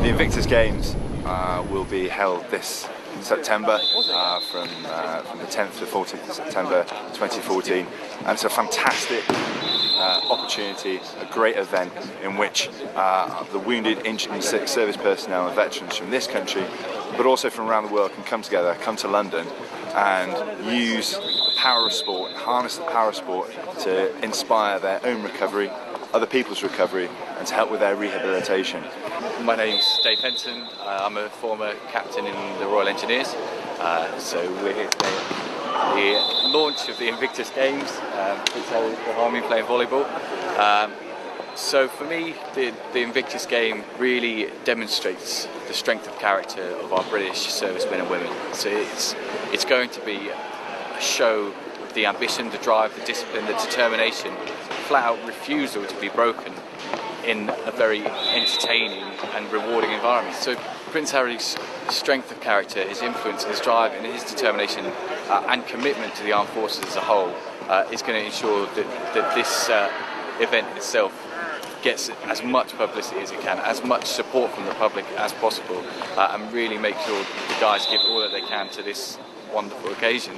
The Invictus Games will be held this September from the 10th to 14th of September 2014, and it's a fantastic opportunity, a great event in which the wounded, injured and sick service personnel and veterans from this country, but also from around the world, can come together, come to London and use the power of sport, harness the power of sport to inspire their own recovery, other people's recovery, and to help with their rehabilitation. My name's Dave Henson. I'm a former captain in the Royal Engineers. So we're here today at the launch of the Invictus Games. Prince Harry behind me playing volleyball. So for me, the Invictus Game really demonstrates the strength of character of our British servicemen and women. So it's going to be a show of the ambition, the drive, the discipline, the determination, flat-out refusal to be broken in a very entertaining and rewarding environment. So Prince Harry's strength of character, his influence, his drive and his determination and commitment to the armed forces as a whole is going to ensure that this event itself gets as much publicity as it can, as much support from the public as possible, and really make sure the guys give all that they can to this wonderful occasion.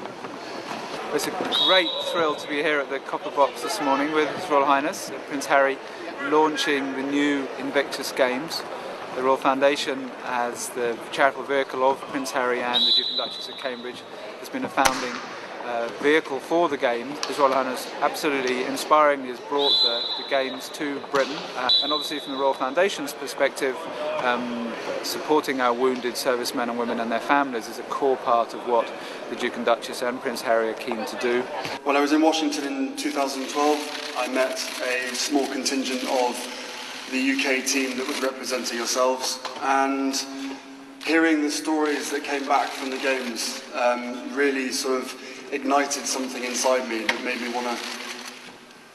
It's a great thrill to be here at the Copper Box this morning with His Royal Highness Prince Harry launching the new Invictus Games. The Royal Foundation, as the charitable vehicle of Prince Harry and the Duke and Duchess of Cambridge, has been a founding vehicle for the Games. His Royal Highness absolutely inspiringly has brought the Games to Britain, and obviously from the Royal Foundation's perspective, supporting our wounded servicemen and women and their families is a core part of what the Duke and Duchess and Prince Harry are keen to do. When I was in Washington in 2012, I met a small contingent of the UK team that was representing ourselves, and hearing the stories that came back from the Games really sort of ignited something inside me that made me want to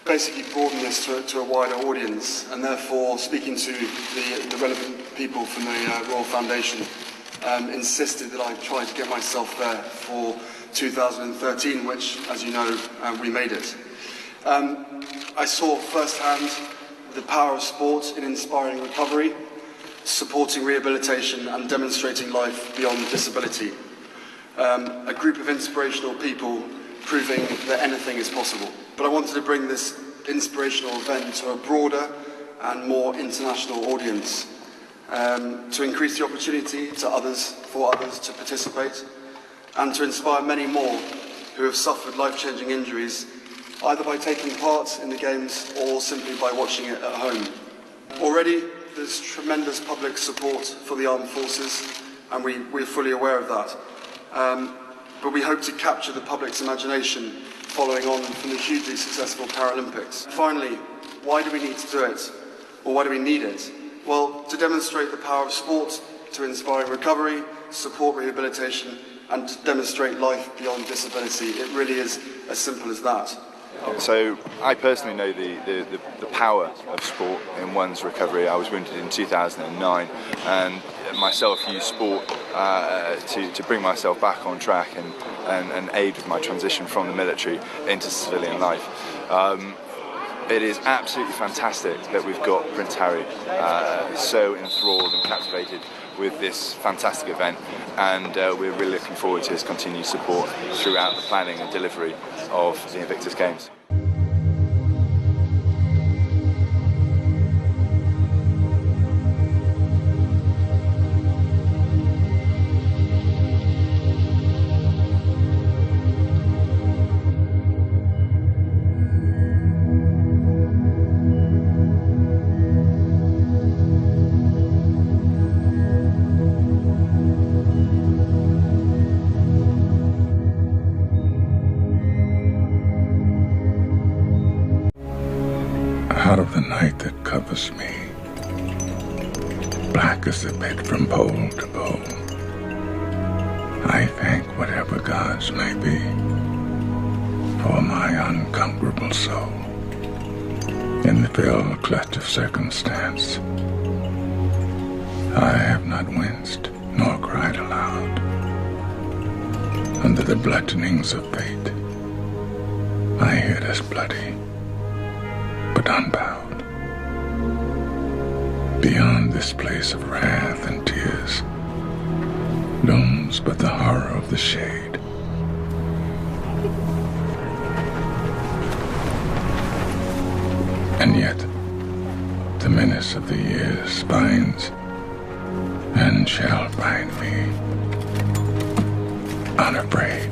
basically broaden this to a wider audience, and therefore speaking to the relevant people from the Royal Foundation insisted that I try to get myself there for 2013, which, as you know, we made it. I saw firsthand the power of sport in inspiring recovery, supporting rehabilitation and demonstrating life beyond disability. A group of inspirational people proving that anything is possible. But I wanted to bring this inspirational event to a broader and more international audience, to increase the opportunity for others to participate, and to inspire many more who have suffered life-changing injuries, either by taking part in the Games or simply by watching it at home. Already, there's tremendous public support for the armed forces, and we're fully aware of that. But we hope to capture the public's imagination following on from the hugely successful Paralympics. Finally, why do we need to do it? Or why do we need it? Well, to demonstrate the power of sport, to inspire recovery, support rehabilitation, and to demonstrate life beyond disability. It really is as simple as that. So I personally know the power of sport in one's recovery. I was wounded in 2009 and myself used sport to bring myself back on track and aid with my transition from the military into civilian life. It is absolutely fantastic that we've got Prince Harry so enthralled and captivated with this fantastic event, and we're really looking forward to his continued support throughout the planning and delivery of the Invictus Games. Out of the night that covers me, black as the pit from pole to pole, I thank whatever gods may be for my unconquerable soul. In the fell clutch of circumstance, I have not winced nor cried aloud. Under the bludgeonings of fate, I hid as bloody, but unbowed. Beyond this place of wrath and tears looms but the horror of the shade. And yet, the menace of the years binds and shall bind me, unafraid.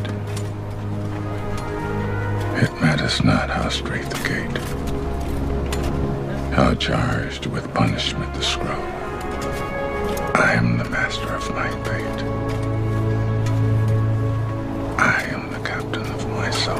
It matters not how straight the gate, how charged with punishment the scroll. I am the master of my fate. I am the captain of my soul.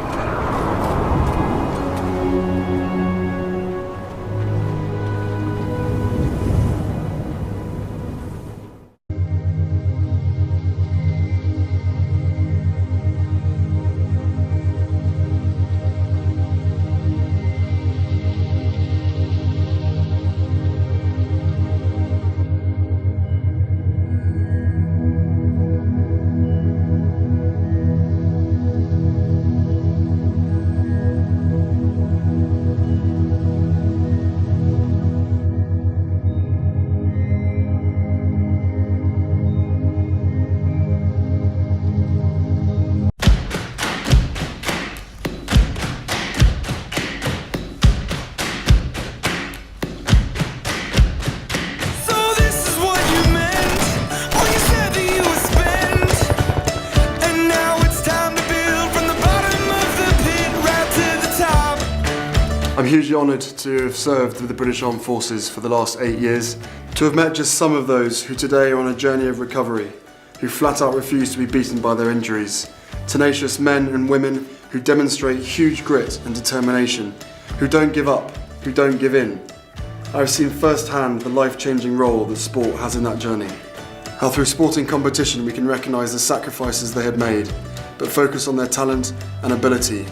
I'm hugely honoured to have served with the British Armed Forces for the last 8 years, to have met just some of those who today are on a journey of recovery, who flat out refuse to be beaten by their injuries, tenacious men and women who demonstrate huge grit and determination, who don't give up, who don't give in. I've seen firsthand the life-changing role that sport has in that journey. How through sporting competition we can recognise the sacrifices they had made, but focus on their talent and ability,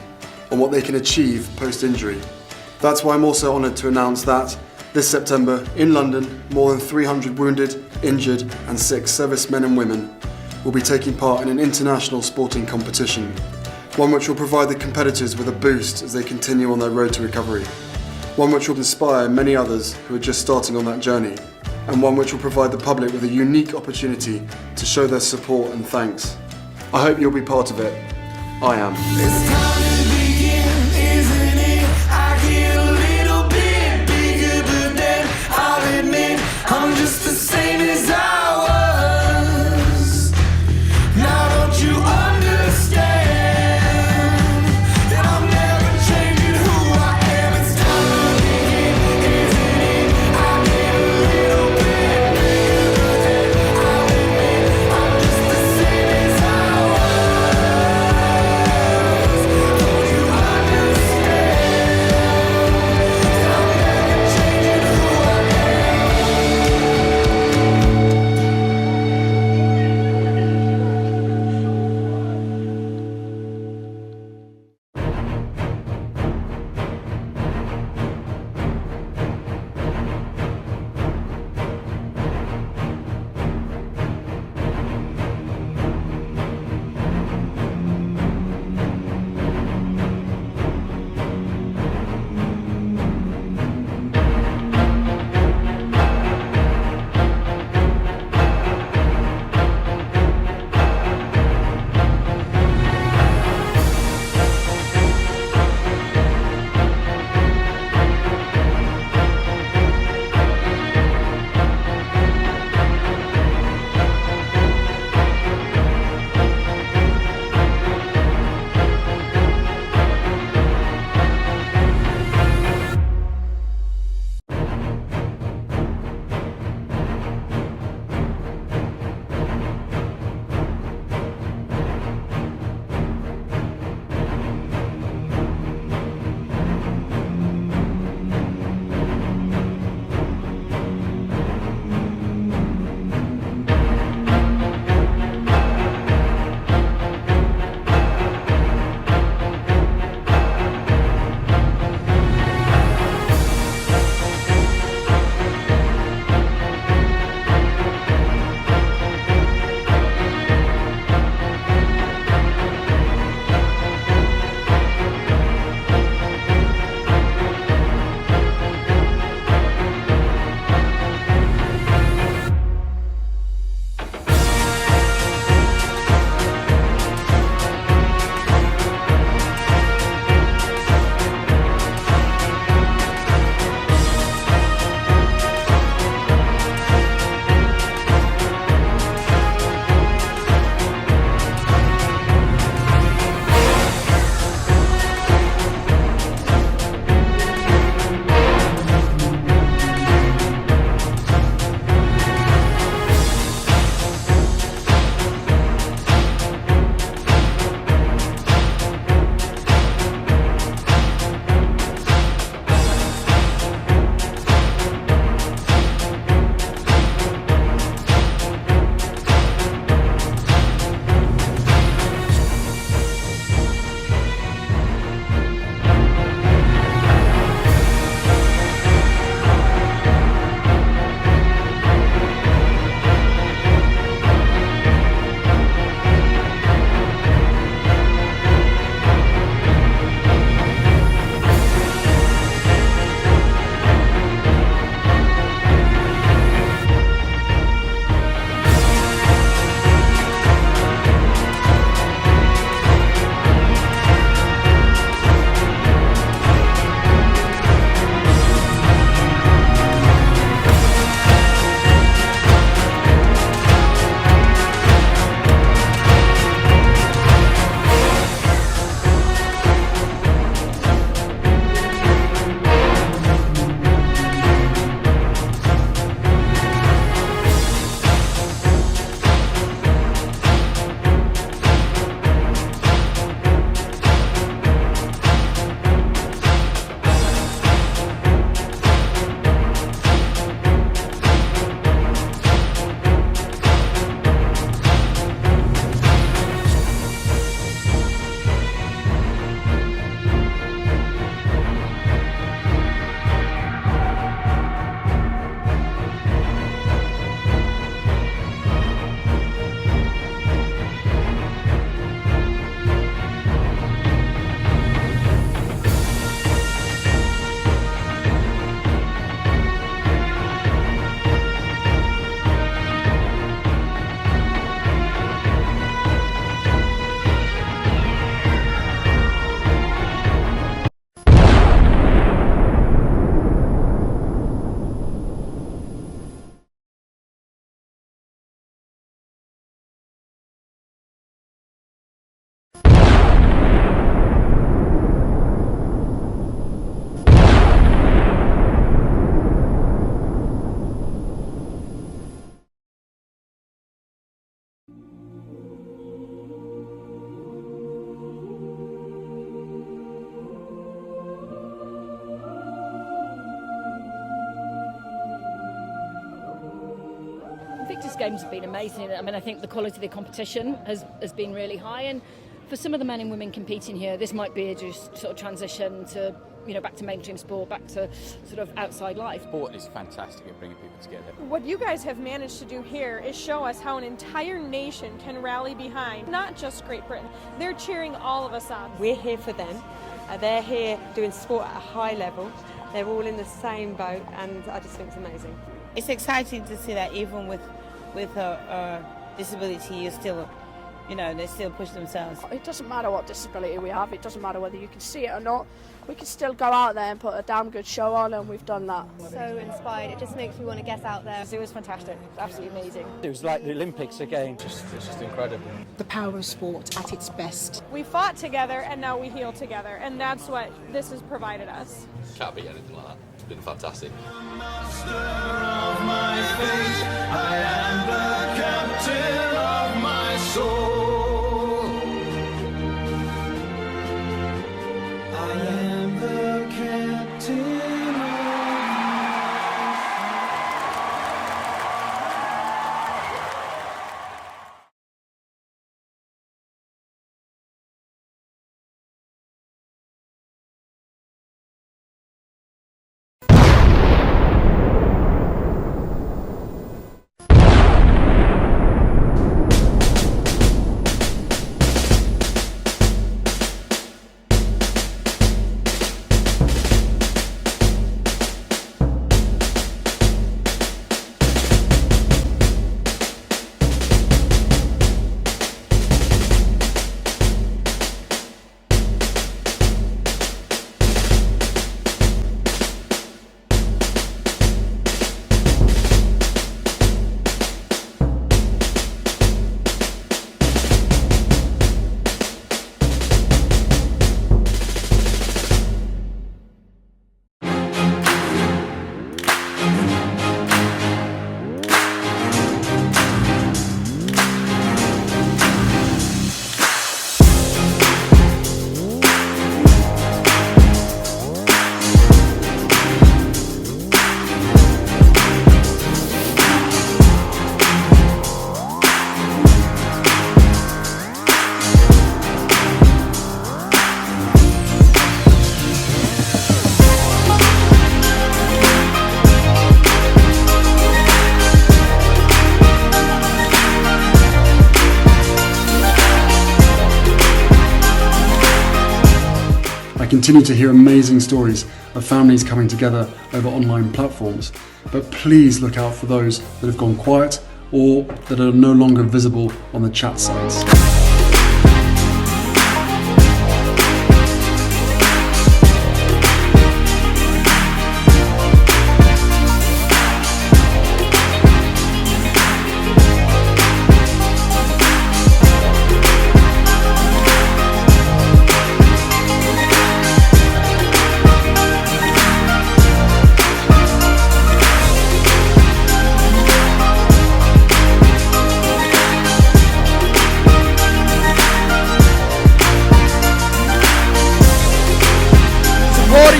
on what they can achieve post-injury. That's why I'm also honoured to announce that this September in London, more than 300 wounded, injured and sick servicemen and women will be taking part in an international sporting competition, one which will provide the competitors with a boost as they continue on their road to recovery, one which will inspire many others who are just starting on that journey, and one which will provide the public with a unique opportunity to show their support and thanks. I hope you'll be part of it. I am. I'm just the same as I was. Now don't you understand that I'm never changing who I am? It's time to begin, isn't it? I get a little bit bigger than I'll admit. I'm just the same as I was. Games have been amazing. I mean, I think the quality of the competition has been really high, and for some of the men and women competing here, this might be a just sort of transition to, back to mainstream sport, back to sort of outside life. Sport is fantastic at bringing people together. What you guys have managed to do here is show us how an entire nation can rally behind, not just Great Britain. They're cheering all of us on. We're here for them. They're here doing sport at a high level. They're all in the same boat, and I just think it's amazing. It's exciting to see that even with a disability, you're still, they still push themselves. It doesn't matter what disability we have. It doesn't matter whether you can see it or not. We can still go out there and put a damn good show on, and we've done that. So inspired. It just makes me want to get out there. It was fantastic. It was absolutely amazing. It was like the Olympics again. It's just incredible. The power of sport at its best. We fought together and now we heal together, and that's what this has provided us. Can't beat anything like that. It's been fantastic. Master of my fate, I am the captain of my soul. I am the captain of continue to hear amazing stories of families coming together over online platforms, but please look out for those that have gone quiet or that are no longer visible on the chat sites.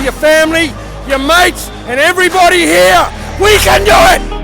Your family, your mates, and everybody here. We can do it!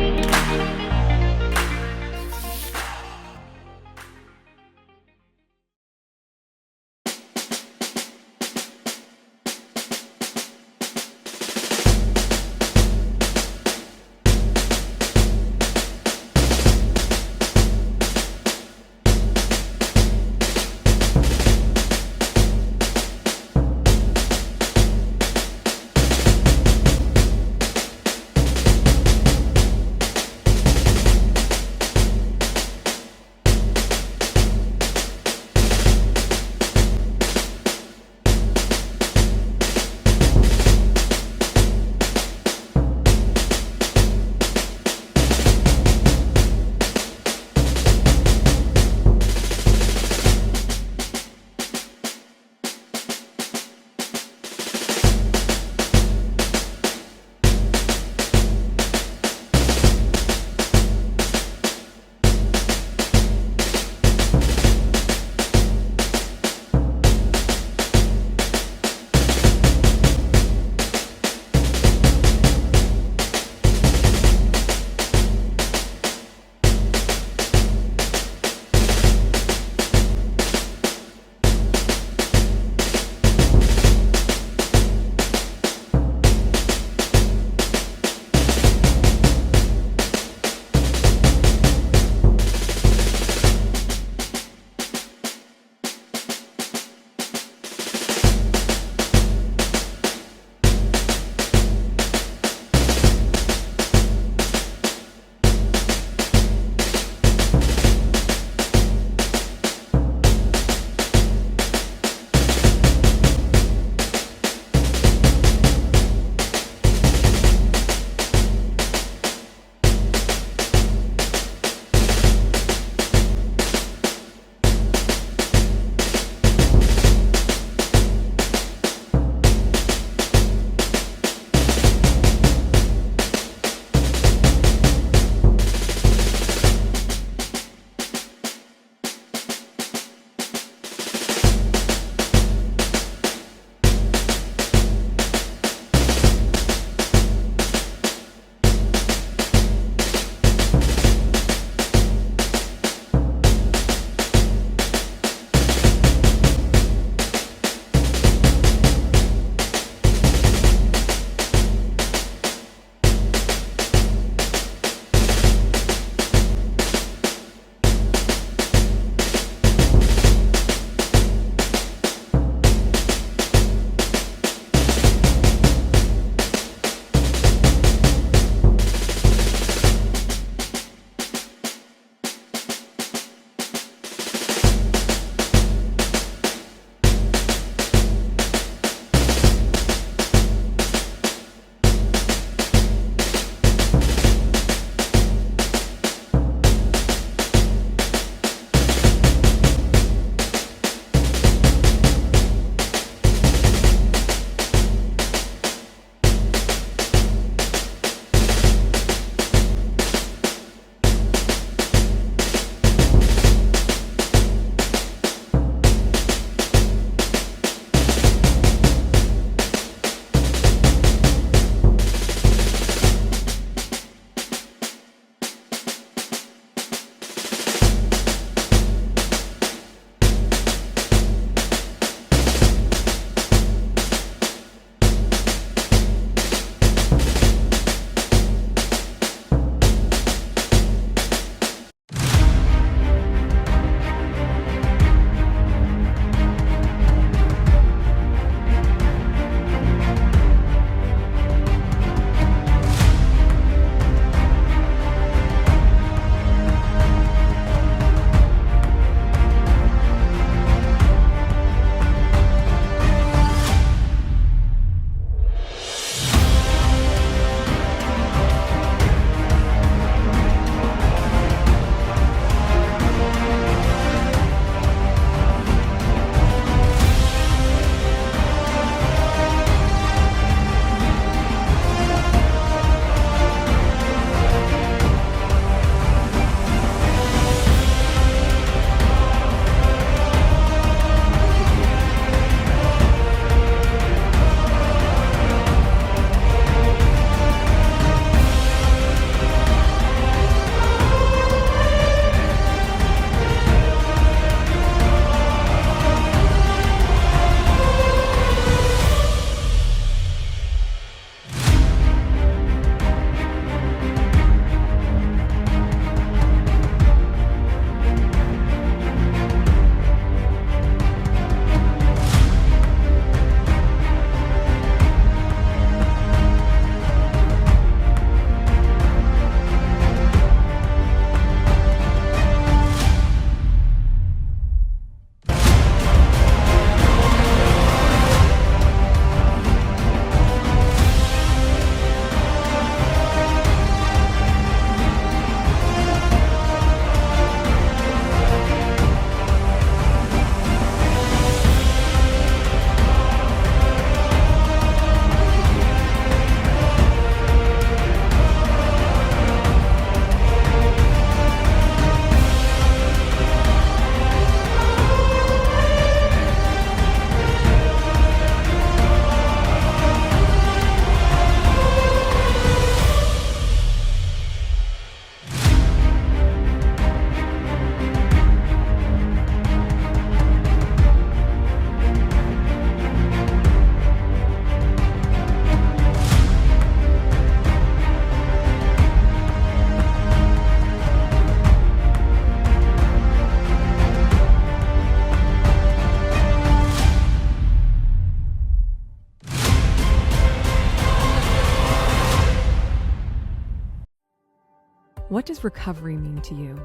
What does recovery mean to you?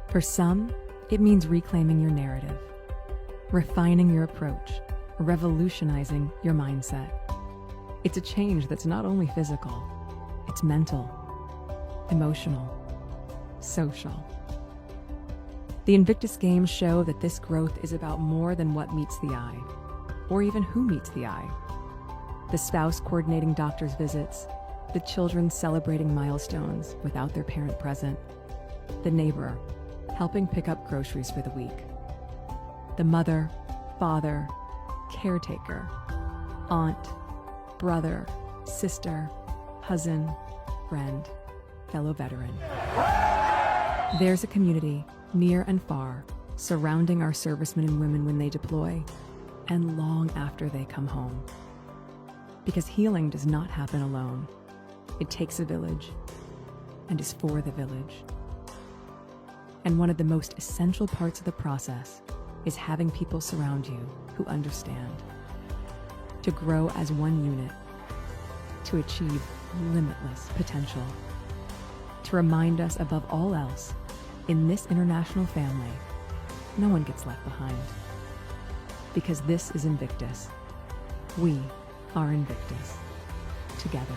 For some, it means reclaiming your narrative, refining your approach, revolutionizing your mindset. It's a change that's not only physical, it's mental, emotional, social. The Invictus Games show that this growth is about more than what meets the eye, or even who meets the eye. The spouse coordinating doctor's visits, the children celebrating milestones without their parent present, the neighbor helping pick up groceries for the week, the mother, father, caretaker, aunt, brother, sister, cousin, friend, fellow veteran. There's a community, near and far, surrounding our servicemen and women when they deploy, and long after they come home. Because healing does not happen alone. It takes a village, and is for the village. And one of the most essential parts of the process is having people surround you who understand. To grow as one unit, to achieve limitless potential. To remind us above all else, in this international family, no one gets left behind. Because this is Invictus. We are Invictus. Together.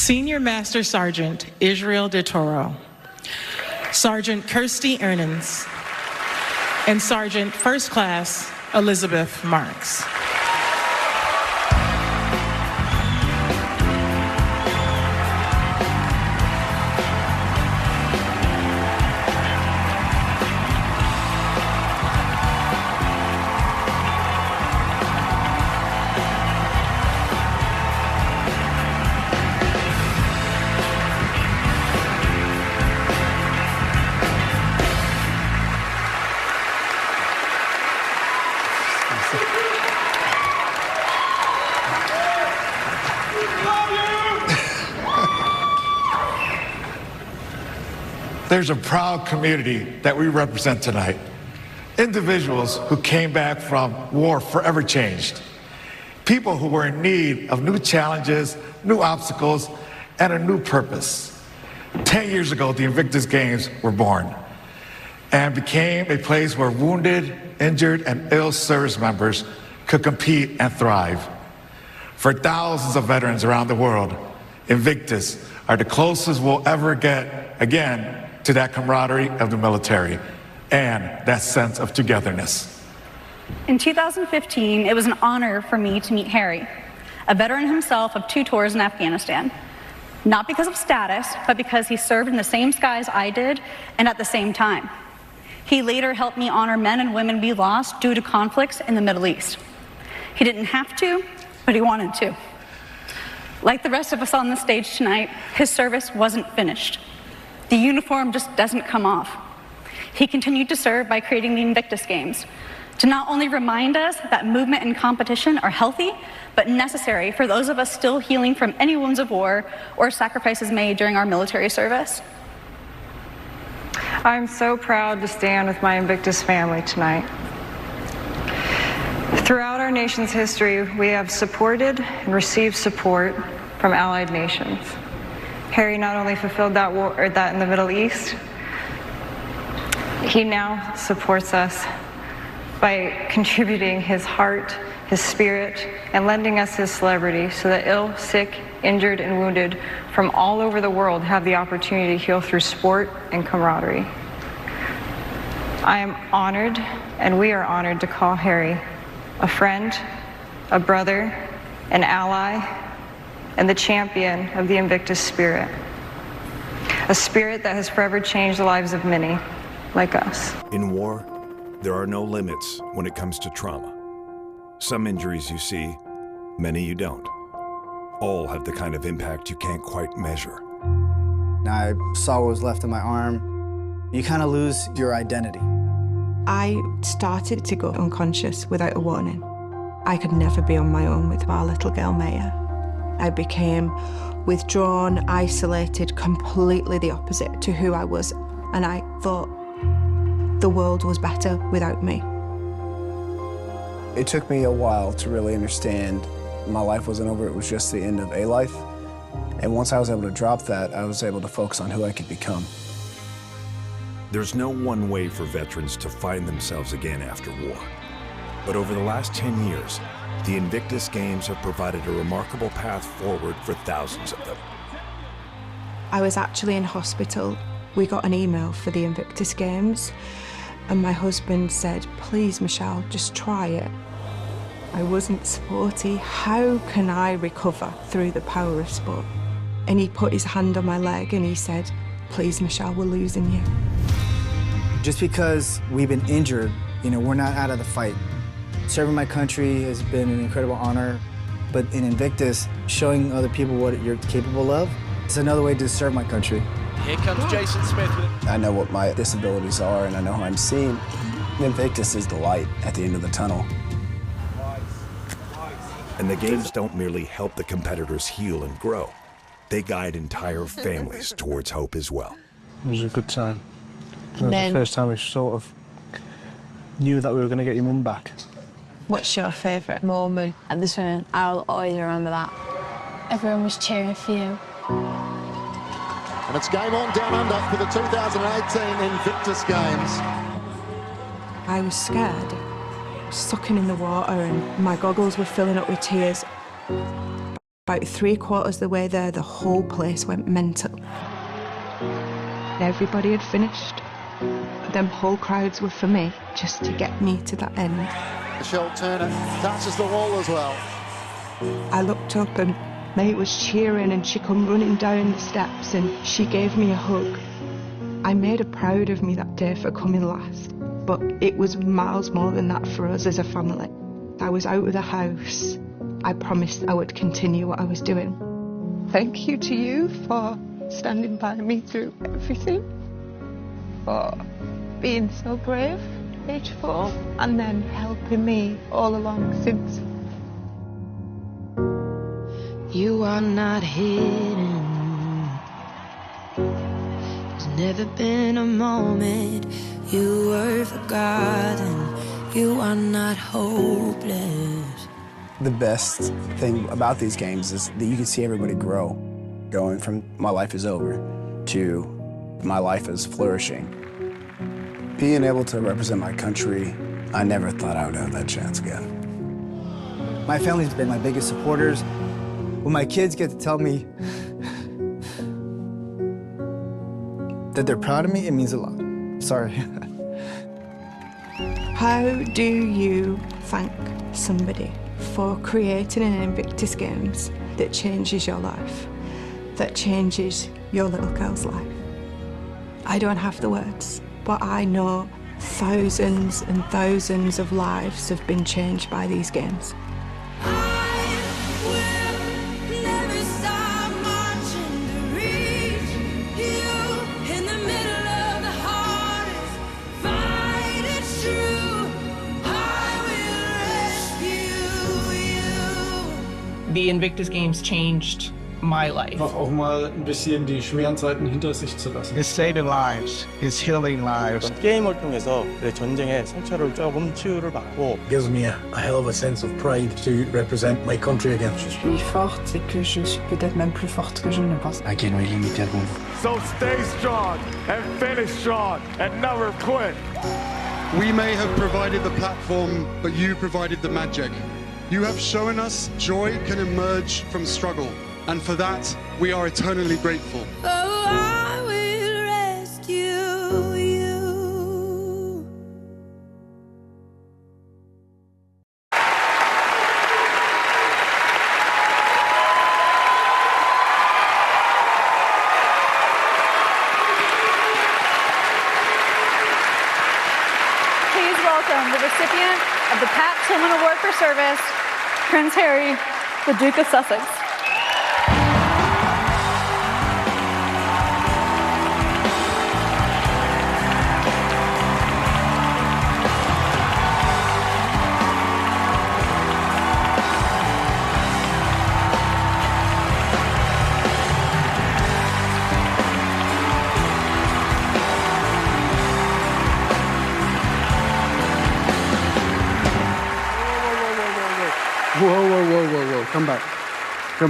Senior Master Sergeant Israel De Toro, Sergeant Kirsty Earnins, and Sergeant First Class Elizabeth Marks. There's a proud community that we represent tonight. Individuals who came back from war forever changed. People who were in need of new challenges, new obstacles, and a new purpose. 10 years ago, the Invictus Games were born and became a place where wounded, injured, and ill service members could compete and thrive. For thousands of veterans around the world, Invictus are the closest we'll ever get, again, to that camaraderie of the military and that sense of togetherness. In 2015, it was an honor for me to meet Harry, a veteran himself of 2 tours in Afghanistan. Not because of status, but because he served in the same skies I did and at the same time. He later helped me honor men and women we lost due to conflicts in the Middle East. He didn't have to, but he wanted to. Like the rest of us on the stage tonight, his service wasn't finished. The uniform just doesn't come off. He continued to serve by creating the Invictus Games, to not only remind us that movement and competition are healthy, but necessary for those of us still healing from any wounds of war or sacrifices made during our military service. I'm so proud to stand with my Invictus family tonight. Throughout our nation's history, we have supported and received support from allied nations. Harry not only fulfilled that war, or that in the Middle East, he now supports us by contributing his heart, his spirit, and lending us his celebrity so that ill, sick, injured, and wounded from all over the world have the opportunity to heal through sport and camaraderie. I am honored, and we are honored to call Harry a friend, a brother, an ally, and the champion of the Invictus spirit. A spirit that has forever changed the lives of many, like us. In war, there are no limits when it comes to trauma. Some injuries you see, many you don't. All have the kind of impact you can't quite measure. I saw what was left of my arm. You kind of lose your identity. I started to go unconscious without a warning. I could never be on my own with our little girl, Maya. I became withdrawn, isolated, completely the opposite to who I was. And I thought the world was better without me. It took me a while to really understand my life wasn't over, it was just the end of a life. And once I was able to drop that, I was able to focus on who I could become. There's no one way for veterans to find themselves again after war. But over the last 10 years, the Invictus Games have provided a remarkable path forward for thousands of them. I was actually in hospital. We got an email for the Invictus Games, and my husband said, "Please, Michelle, just try it." I wasn't sporty. How can I recover through the power of sport? And he put his hand on my leg and he said, "Please, Michelle, we're losing you." Just because we've been injured, we're not out of the fight. Serving my country has been an incredible honor, but in Invictus, showing other people what you're capable of, it's another way to serve my country. Here comes Jason Smith. I know what my disabilities are and I know how I'm seen. Invictus is the light at the end of the tunnel. And the games don't merely help the competitors heal and grow. They guide entire families towards hope as well. It was a good time. It was the first time we sort of knew that we were going to get your mum back. What's your favourite moment at the swimming? I'll always remember that. Everyone was cheering for you. And it's game on down under for the 2018 Invictus Games. I was scared, sucking in the water, and my goggles were filling up with tears. About 3/4 of the way there, the whole place went mental. Everybody had finished. Them whole crowds were for me, just to get me to that end. Michelle Turner touches the wall as well. I looked up and mate was cheering and she come running down the steps and she gave me a hug. I made her proud of me that day for coming last, but it was miles more than that for us as a family. I was out of the house. I promised I would continue what I was doing. Thank you to you for standing by me through everything, for being so brave, age 4, and then helping me all along since. You are not hidden. There's never been a moment you were forgotten. You are not hopeless. The best thing about these games is that you can see everybody grow, going from my life is over to my life is flourishing. Being able to represent my country, I never thought I would have that chance again. My family's been my biggest supporters. When my kids get to tell me that they're proud of me, it means a lot. Sorry. How do you thank somebody for creating an Invictus Games that changes your life, that changes your little girl's life? I don't have the words, but I know thousands and thousands of lives have been changed by these games. The Invictus Games changed my life. Auch mal ein bisschen die schweren Zeiten hinter sich zu lassen. It's saving lives. It's healing lives. 게임을 통해서 내 전쟁의 상처를 조금 치유를 받고. Gives me a hell of a sense of pride to represent my country again. Je suis forte et que je suis peut-être même plus forte que je ne pense. I can really meet everyone. So stay strong and finish strong and never quit. We may have provided the platform, but you provided the magic. You have shown us joy can emerge from struggle, and for that, we are eternally grateful. Oh, I will rescue you. Please welcome the recipient of the Pat Tillman Award for Service, Prince Harry, the Duke of Sussex. Whoa. Come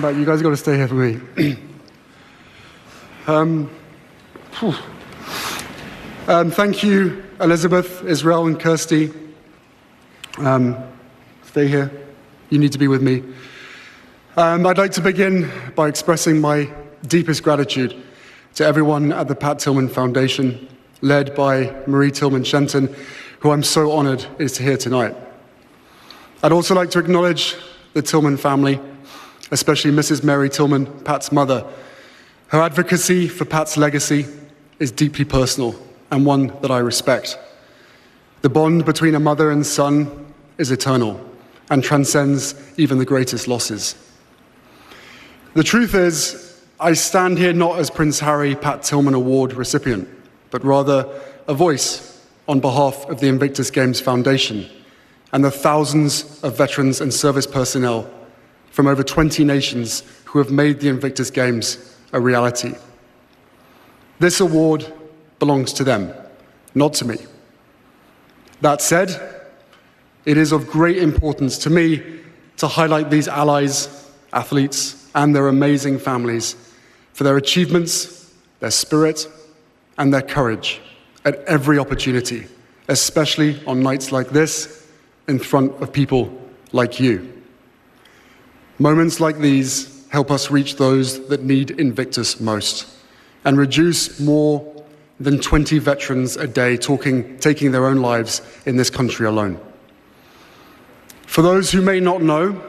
back. You guys got to stay here for me. Thank you, Elizabeth, Israel, and Kirsty. Stay here. You need to be with me. I'd like to begin by expressing my deepest gratitude to everyone at the Pat Tillman Foundation, led by Marie Tillman Shenton, who I'm so honored is here tonight. I'd also like to acknowledge the Tillman family, especially Mrs. Mary Tillman, Pat's mother. Her advocacy for Pat's legacy is deeply personal and one that I respect. The bond between a mother and son is eternal and transcends even the greatest losses. The truth is, I stand here not as Prince Harry Pat Tillman Award recipient, but rather a voice on behalf of the Invictus Games Foundation and the thousands of veterans and service personnel from over 20 nations who have made the Invictus Games a reality. This award belongs to them, not to me. That said, it is of great importance to me to highlight these allies, athletes, and their amazing families for their achievements, their spirit, and their courage at every opportunity, especially on nights like this, in front of people like you. Moments like these help us reach those that need Invictus most and reduce more than 20 veterans a day taking their own lives in this country alone. For those who may not know,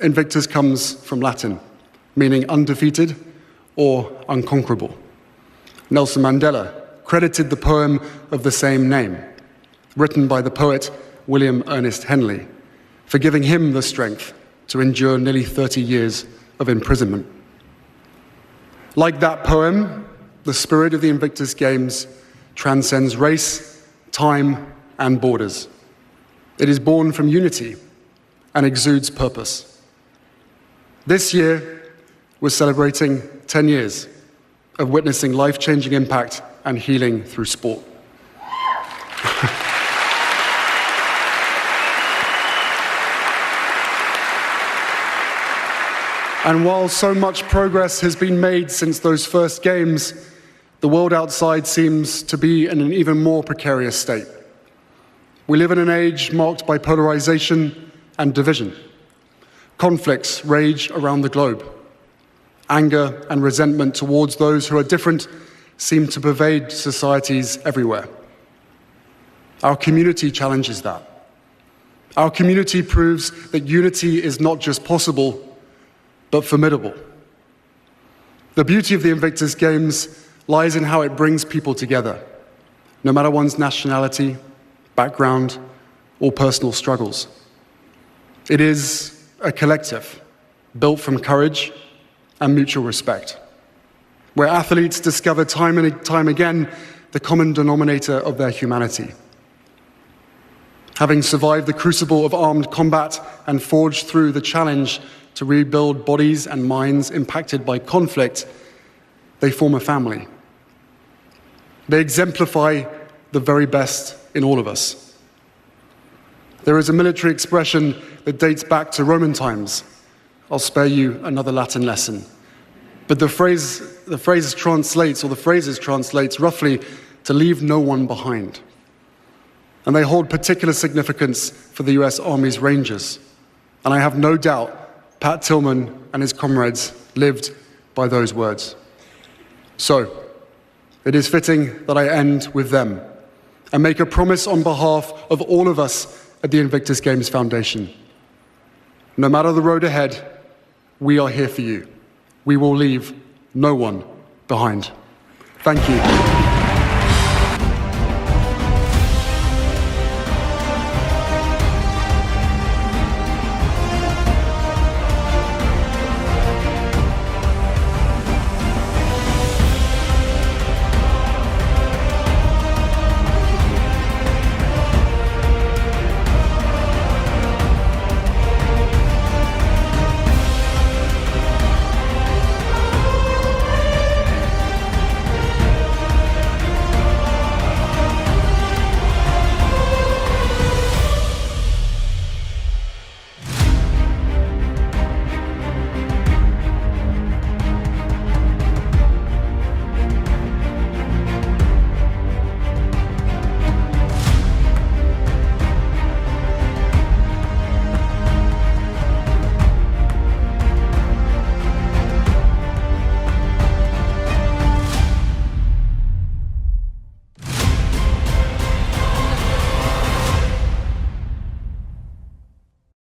Invictus comes from Latin, meaning undefeated or unconquerable. Nelson Mandela credited the poem of the same name, written by the poet William Ernest Henley, for giving him the strength to endure nearly 30 years of imprisonment. Like that poem, the spirit of the Invictus Games transcends race, time, and borders. It is born from unity and exudes purpose. This year, we're celebrating 10 years of witnessing life-changing impact and healing through sport. And while so much progress has been made since those first games, the world outside seems to be in an even more precarious state. We live in an age marked by polarization and division. Conflicts rage around the globe. Anger and resentment towards those who are different seem to pervade societies everywhere. Our community challenges that. Our community proves that unity is not just possible, but formidable. The beauty of the Invictus Games lies in how it brings people together, no matter one's nationality, background, or personal struggles. It is a collective built from courage and mutual respect, where athletes discover time and time again the common denominator of their humanity. Having survived the crucible of armed combat and forged through the challenge to rebuild bodies and minds impacted by conflict, they form a family. They exemplify the very best in all of us. There is a military expression that dates back to Roman times. I'll spare you another Latin lesson. But the phrase translates roughly to leave no one behind. And they hold particular significance for the US Army's Rangers. And I have no doubt Pat Tillman and his comrades lived by those words. So, it is fitting that I end with them and make a promise on behalf of all of us at the Invictus Games Foundation. No matter the road ahead, we are here for you. We will leave no one behind. Thank you.